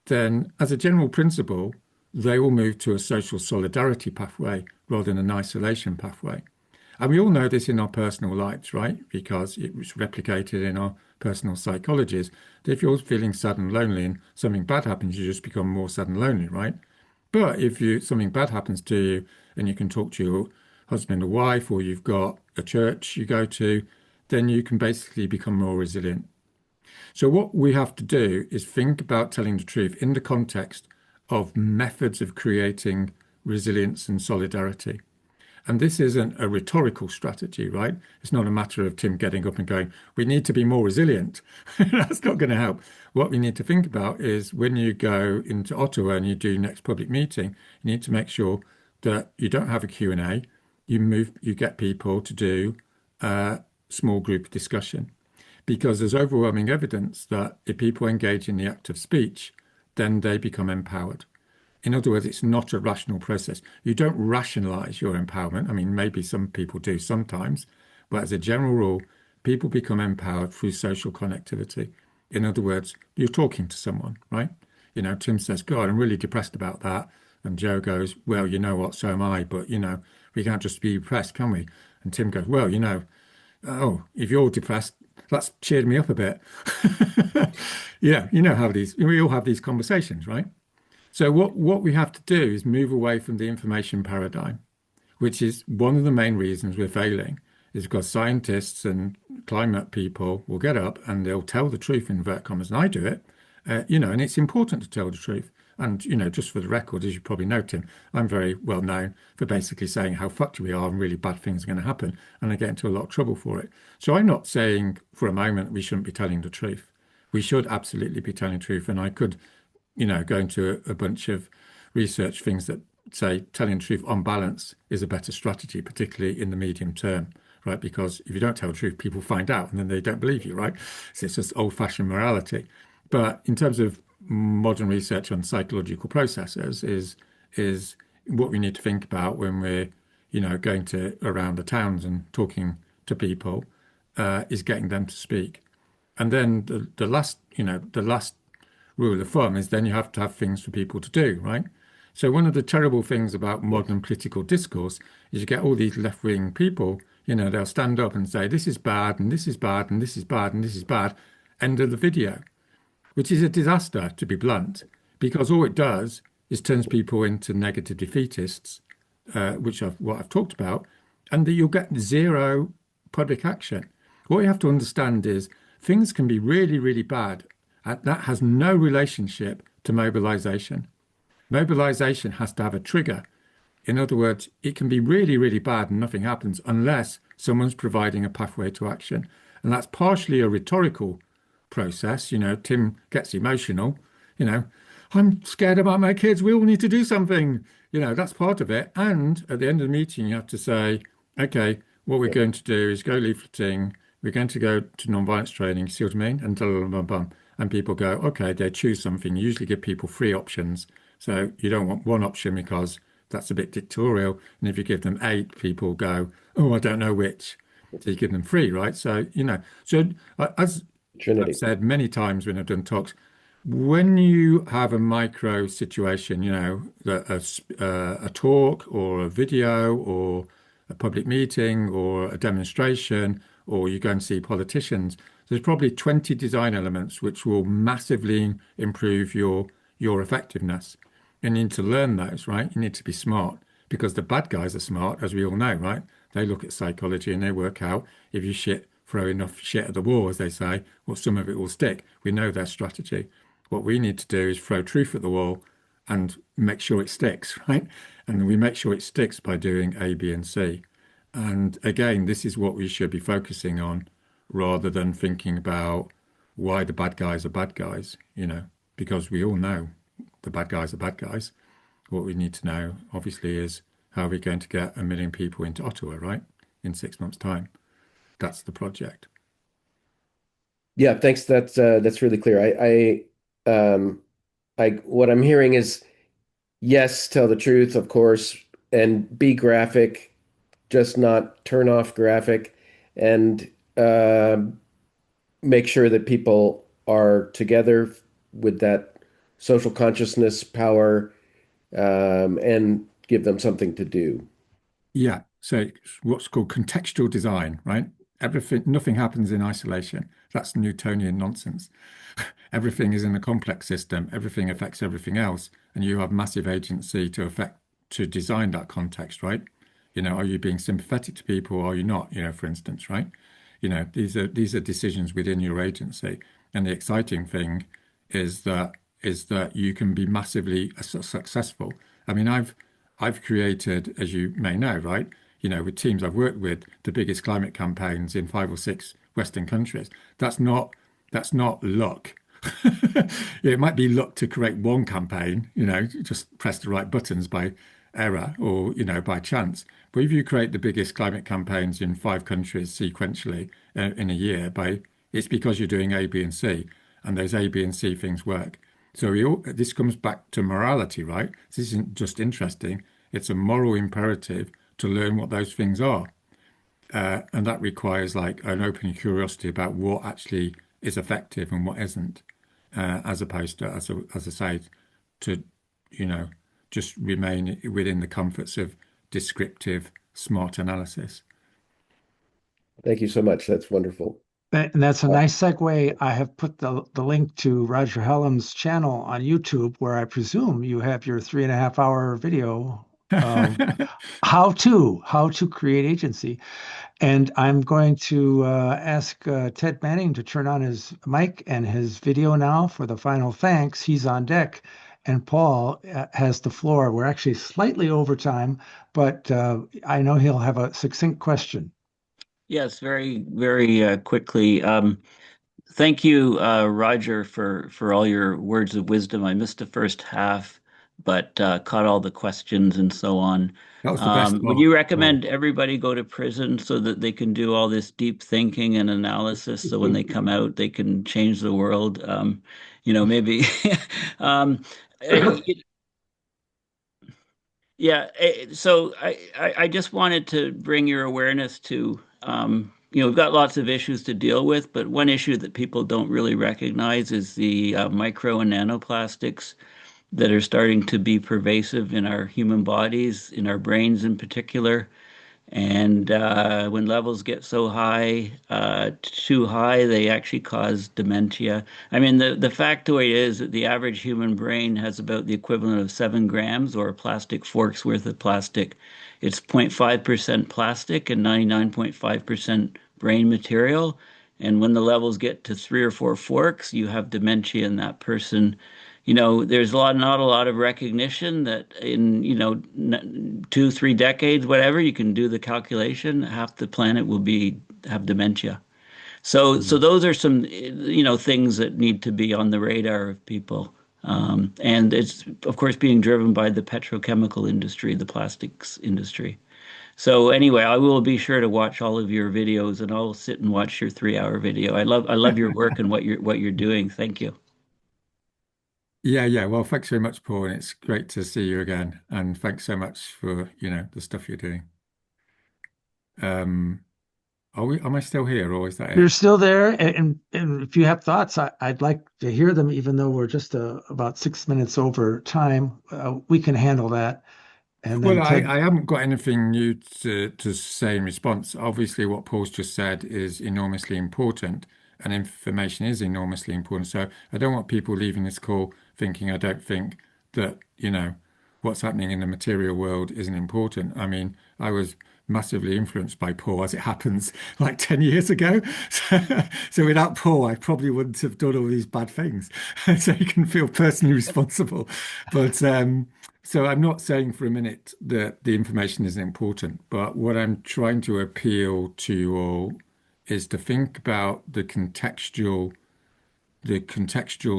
Then, as a general principle, they will move to a social solidarity pathway rather than an isolation pathway. And we all know this in our personal lives, right? Because it was replicated in our personal psychologies. That if you're feeling sad and lonely and something bad happens, you just become more sad and lonely, right? But if something bad happens to you and you can talk to your husband or wife, or you've got a church you go to, then you can basically become more resilient. So what we have to do is think about telling the truth in the context of methods of creating resilience and solidarity. And this isn't a rhetorical strategy, right? It's not a matter of Tim getting up and going, "We need to be more resilient." That's not going to help. What we need to think about is when you go into Ottawa and you do your next public meeting, you need to make sure that you don't have a Q&A. You get people to do a small group discussion, because there's overwhelming evidence that if people engage in the act of speech, then they become empowered. In other words, it's not a rational process. You don't rationalize your empowerment. I mean, maybe some people do sometimes, but as a general rule, people become empowered through social connectivity. In other words, you're talking to someone, right? Tim says, "God, I'm really depressed about that." And Joe goes, "Well, you know what, so am I, but, we can't just be depressed, can we?" And Tim goes, "Well, oh, if you're depressed, that's cheered me up a bit." Yeah, we all have these conversations, right? So what we have to do is move away from the information paradigm, which is one of the main reasons we're failing, is because scientists and climate people will get up and they'll tell the truth in inverted commas, and I do it, and it's important to tell the truth. And, just for the record, as you probably know, Tim, I'm very well known for basically saying how fucked we are and really bad things are going to happen. And I get into a lot of trouble for it. So I'm not saying for a moment we shouldn't be telling the truth. We should absolutely be telling the truth. And I could, go into a bunch of research things that say telling the truth on balance is a better strategy, particularly in the medium term, right? Because if you don't tell the truth, people find out and then they don't believe you, right? So it's just old-fashioned morality. But in terms of modern research on psychological processes is what we need to think about when we're, going to around the towns and talking to people, is getting them to speak. And then the last rule of thumb is then you have to have things for people to do, right? So one of the terrible things about modern political discourse is you get all these left-wing people, they'll stand up and say, this is bad, and this is bad, and this is bad, and this is bad. End of the video, which is a disaster, to be blunt, because all it does is turns people into negative defeatists, which what I've talked about, and that you'll get zero public action. What you have to understand is things can be really, really bad. That has no relationship to mobilization. Mobilization has to have a trigger. In other words, it can be really, really bad and nothing happens unless someone's providing a pathway to action. And that's partially a rhetorical process. Tim gets emotional. I'm scared about my kids. We all need to do something. That's part of it. And at the end of the meeting, you have to say, okay, what we're going to do is go leafleting. We're going to go to non-violence training. See what I mean? And people go, okay, they choose something. You usually give people 3 options. So you don't want one option because that's a bit dictatorial. And if you give them 8, people go, oh, I don't know which. So you give them 3, right? So, as Trinity. I've said many times when I've done talks, when you have a micro situation, a talk or a video or a public meeting or a demonstration, or you go and see politicians, there's probably 20 design elements which will massively improve your effectiveness. You need to learn those, right? You need to be smart because the bad guys are smart, as we all know, right? They look at psychology and they work out if you throw enough shit at the wall, as they say, well, some of it will stick. We know their strategy. What we need to do is throw truth at the wall and make sure it sticks, right? And we make sure it sticks by doing A, B, and C. And again, this is what we should be focusing on rather than thinking about why the bad guys are bad guys, because we all know the bad guys are bad guys. What we need to know, obviously, is how are we going to get 1 million people into Ottawa, right? In 6 months' time. That's the project. Yeah, thanks. That's really clear. What I'm hearing is yes, tell the truth, of course, and be graphic, just not turn off graphic, and make sure that people are together with that social consciousness power, and give them something to do. Yeah. So it's what's called contextual design, right? Nothing happens in isolation. That's Newtonian nonsense. Everything is in a complex system. Everything affects everything else, and you have massive agency to design that context, right? Are you being sympathetic to people or are you not? For instance, right? These are decisions within your agency, and the exciting thing is that you can be massively successful. I mean, I've created, as you may know, right? With teams I've worked with, the biggest climate campaigns in 5 or 6 Western countries. That's not luck. It might be luck to create one campaign, just press the right buttons by error or, by chance. But if you create the biggest climate campaigns in 5 countries sequentially in a year, it's because you're doing A, B, and C, and those A, B, and C things work. So this comes back to morality, right? This isn't just interesting. It's a moral imperative to learn what those things are. And that requires like an open curiosity about what actually is effective and what isn't, as opposed to, as I say, to, just remain within the comforts of descriptive, smart analysis. Thank you so much. That's wonderful. And that's a nice segue. I have put the link to Roger Hallam's channel on YouTube, where I presume you have your 3.5-hour video how to create agency. And I'm going to ask Ted Manning to turn on his mic and his video now for the final thanks. He's on deck. And Paul has the floor. We're actually slightly over time, but I know he'll have a succinct question. Yes, very, very quickly. Thank you, Roger, for all your words of wisdom. I missed the first half, but caught all the questions and so on. That was the best Would part. you recommend everybody go to prison so that they can do all this deep thinking and analysis, so when they come out, they can change the world? Maybe. Yeah, so I just wanted to bring your awareness to, we've got lots of issues to deal with, but one issue that people don't really recognize is the micro and nanoplastics that are starting to be pervasive in our human bodies, in our brains in particular. And when levels get so high, too high, they actually cause dementia. I mean, the factoid is that the average human brain has about the equivalent of 7 grams or a plastic fork's worth of plastic. It's 0.5% plastic and 99.5% brain material. And when the levels get to 3 or 4 forks, you have dementia in that person. There's not a lot of recognition that in, 2, 3 decades, whatever, you can do the calculation, half the planet will have dementia. So those are some, things that need to be on the radar of people. And it's, of course, being driven by the petrochemical industry, the plastics industry. So anyway, I will be sure to watch all of your videos, and I'll sit and watch your 3-hour video. I love your work and what you're doing. Thank you. Yeah. Well, thanks very much, Paul. And it's great to see you again. And thanks so much for, the stuff you're doing. Am I still here or is that You're it? still there, and if you have thoughts, I'd like to hear them, even though we're just about 6 minutes over time. We can handle that. And Well, then I, Ted, I haven't got anything new to say in response. Obviously, what Paul's just said is enormously important, and information is enormously important. So I don't want people leaving this call thinking I don't think that, what's happening in the material world isn't important. I mean, I was massively influenced by Paul, as it happens, like 10 years ago. So without Paul, I probably wouldn't have done all these bad things. So you can feel personally responsible. But so I'm not saying for a minute that the information isn't important, but what I'm trying to appeal to you all is to think about the contextual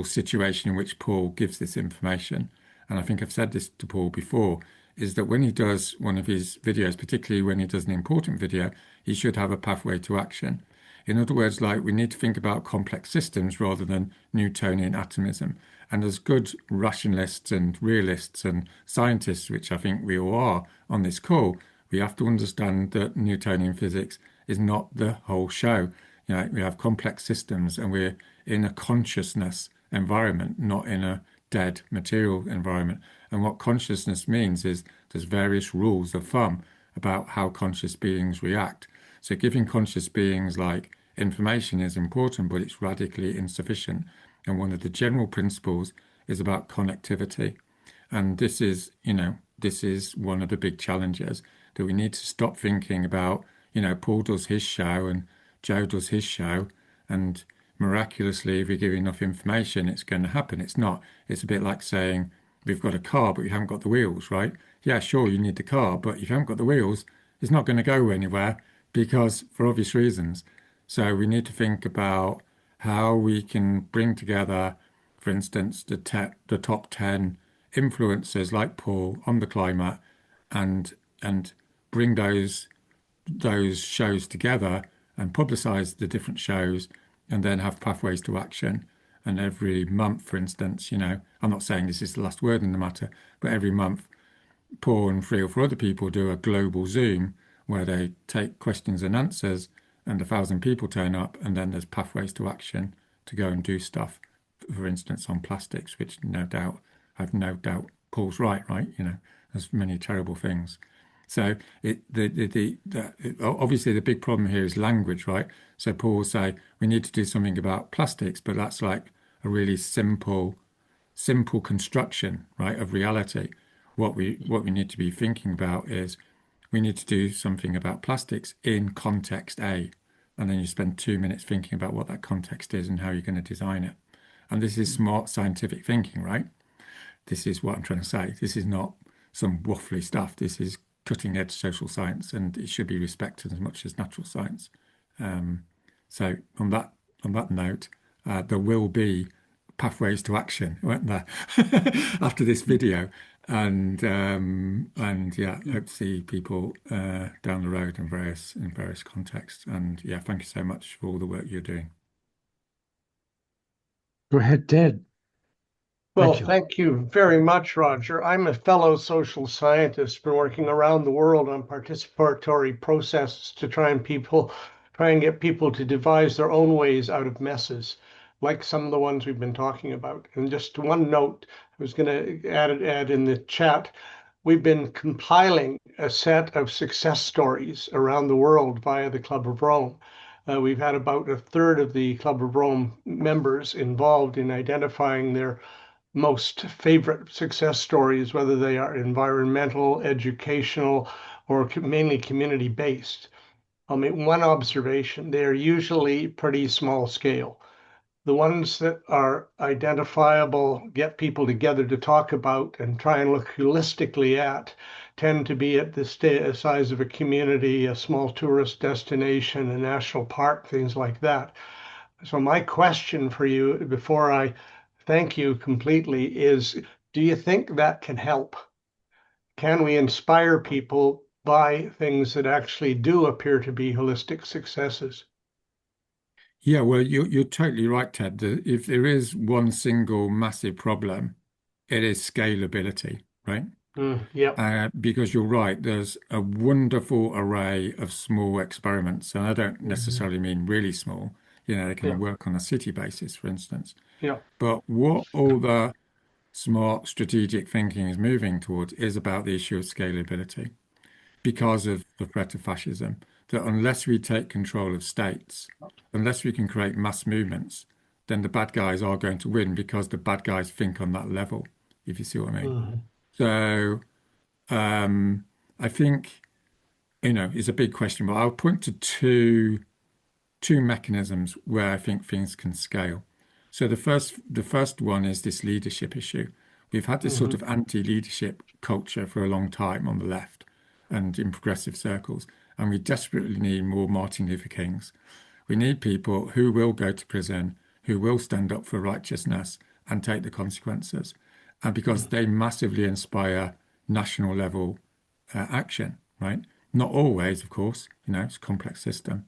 situation in which Paul gives this information. And I think I've said this to Paul before, is that when he does one of his videos, particularly when he does an important video, he should have a pathway to action. In other words, like we need to think about complex systems rather than Newtonian atomism. And as good rationalists and realists and scientists, which I think we all are on this call, we have to understand that Newtonian physics is not the whole show. We have complex systems and we're in a consciousness environment, not in a dead material environment. And what consciousness means is there's various rules of thumb about how conscious beings react. So giving conscious beings like information is important, but it's radically insufficient. And one of the general principles is about connectivity. And this is one of the big challenges that we need to stop thinking about, Paul does his show and Joe does his show, and miraculously, if we give enough information, it's going to happen. It's not. It's a bit like saying we've got a car, but you haven't got the wheels, right? Yeah, sure, you need the car, but if you haven't got the wheels, it's not going to go anywhere because for obvious reasons. So we need to think about how we can bring together, for instance, the top 10 influencers like Paul on the climate and bring those shows together and publicize the different shows and then have pathways to action. And every month, for instance, I'm not saying this is the last word in the matter, but every month, Paul and 3 or 4 other people do a global Zoom where they take questions and answers, and 1,000 people turn up, and then there's pathways to action to go and do stuff. For instance, on plastics, which I've no doubt Paul's right? There's many terrible things. So obviously the big problem here is language, right? So Paul will say we need to do something about plastics, but that's like a really simple construction, right, of reality. What we need to be thinking about is we need to do something about plastics in context A, and then you spend 2 minutes thinking about what that context is and how you're going to design it. And this is smart scientific thinking, right? This is what I'm trying to say. This is not some waffly stuff. This is cutting edge social science, and it should be respected as much as natural science. So on that note, there will be pathways to action, won't there, after this video, and yeah, hope to see people down the road in various contexts. And yeah, thank you so much for all the work you're doing. go ahead, Ted. Well, Thank you. thank you very much, Roger. I'm a fellow social scientist, been working around the world on participatory processes to try and get people to devise their own ways out of messes, like some of the ones we've been talking about. And just one note, I was going to add in the chat, we've been compiling a set of success stories around the world via the Club of Rome. We've had about a third of the Club of Rome members involved in identifying their most favorite success stories, whether they are environmental, educational, or mainly community based. I'll make one observation. They are usually pretty small scale. The ones that are identifiable, get people together to talk about and try and look holistically at, tend to be at the size of a community, a small tourist destination, a national park, things like that. So my question for you before I thank you completely is, do you think that can help? Can we inspire people by things that actually do appear to be holistic successes? Yeah, well, you're totally right, Ted. If there is one single massive problem, it is scalability, right? Yep. Because you're right, there's a wonderful array of small experiments, and I don't necessarily mean really small. They can Yeah. work on a city basis, for instance. Yeah. But what all the smart strategic thinking is moving towards is about the issue of scalability because of the threat of fascism. That unless we take control of states, unless we can create mass movements, then the bad guys are going to win because the bad guys think on that level, if you see what I mean. So I think, it's a big question, but I'll point to two mechanisms where I think things can scale. So the first one is this leadership issue. We've had this sort of anti-leadership culture for a long time on the left and in progressive circles, and we desperately need more Martin Luther Kings. We need people who will go to prison, who will stand up for righteousness and take the consequences, and because they massively inspire national level action, right? Not always, of course, it's a complex system.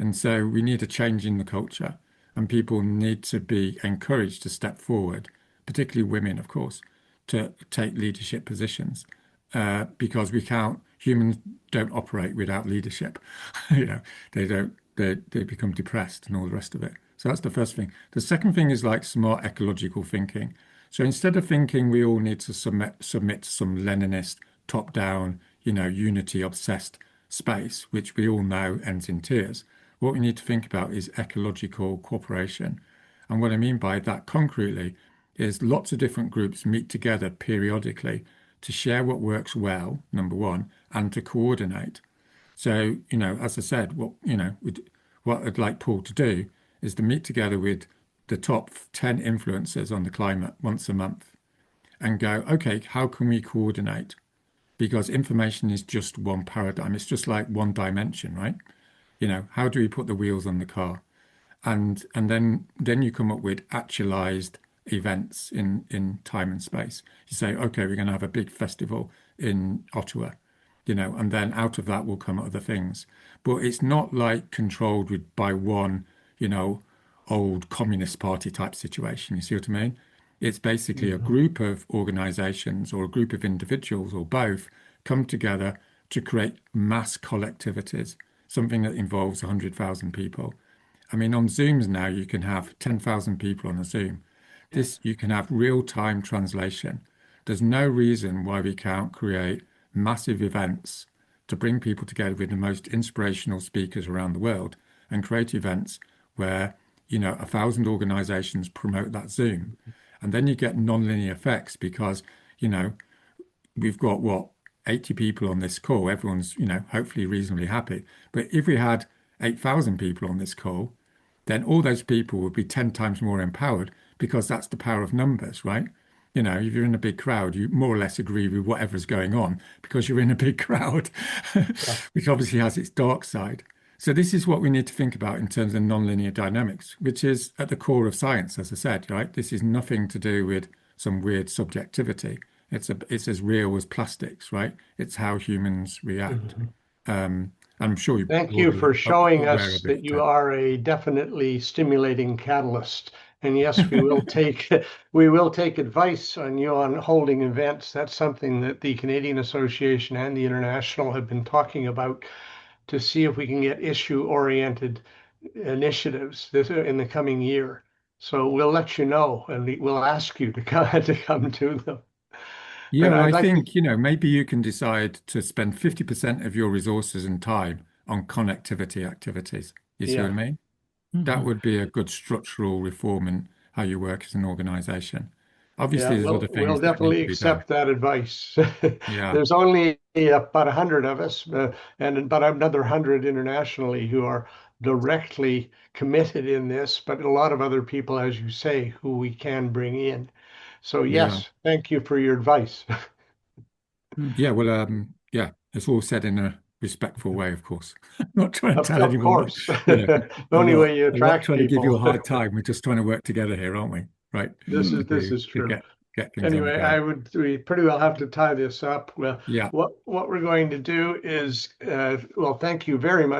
And so we need a change in the culture, and people need to be encouraged to step forward, particularly women, of course, to take leadership positions, because humans don't operate without leadership. They don't, they become depressed and all the rest of it. So that's the first thing. The second thing is like smart ecological thinking. So instead of thinking we all need to submit to some Leninist top-down, unity-obsessed space, which we all know ends in tears, what we need to think about is ecological cooperation. And what I mean by that concretely is lots of different groups meet together periodically to share what works well, number one, and to coordinate. So, as I said, what I'd like Paul to do is to meet together with the top 10 influencers on the climate once a month and go, okay, how can we coordinate? Because information is just one paradigm. It's just like one dimension, right? How do we put the wheels on the car? And then you come up with actualized events in time and space. You say, okay, we're going to have a big festival in Ottawa, and then out of that will come other things. But it's not like controlled by one, old Communist Party type situation. You see what I mean? It's basically a group of organizations or a group of individuals or both come together to create mass collectivities, something that involves 100,000 people. I mean, on Zooms now, you can have 10,000 people on a Zoom. You can have real-time translation. There's no reason why we can't create massive events to bring people together with the most inspirational speakers around the world and create events where, 1,000 organizations promote that Zoom. And then you get non-linear effects because, we've got 80 people on this call. Everyone's, hopefully reasonably happy. But if we had 8,000 people on this call, then all those people would be 10 times more empowered because that's the power of numbers, right? If you're in a big crowd, you more or less agree with whatever's going on because you're in a big crowd, which obviously has its dark side. So this is what we need to think about in terms of nonlinear dynamics, which is at the core of science, as I said, right? This is nothing to do with some weird subjectivity. It's as real as plastics, right? It's how humans react. I'm sure you Thank you for showing aware us of that it, you Ted. are a definitely stimulating catalyst And yes, we will take we will take advice on you on holding events. That's something that the Canadian Association and the International have been talking about to see if we can get issue-oriented initiatives in the coming year. So we'll let you know, and we'll ask you to come to them. Yeah, But well, I'd I like to, think, maybe you can decide to spend 50% of your resources and time on connectivity activities. You see what I yeah, mean? That would be a good structural reform in how you work as an organization. yeah, Obviously, there's other we'll things that need definitely to be done. accept that advice. Yeah, There's only about 100 of us, and about another 100 internationally who are directly committed in this, but a lot of other people, as you say, who we can bring in. So yeah. yes, thank you for your advice. Yeah, well, yeah, it's all said in a respectful way, of course. Not trying to tell Of anyone what, course, the only way you I'm not attract trying to give you a people. hard time. We're just trying to work together here, aren't we? Right. This To is true. get things on the Anyway, go. we pretty well have to tie this up. Well, Yeah. what we're going to do is, well, thank you very much.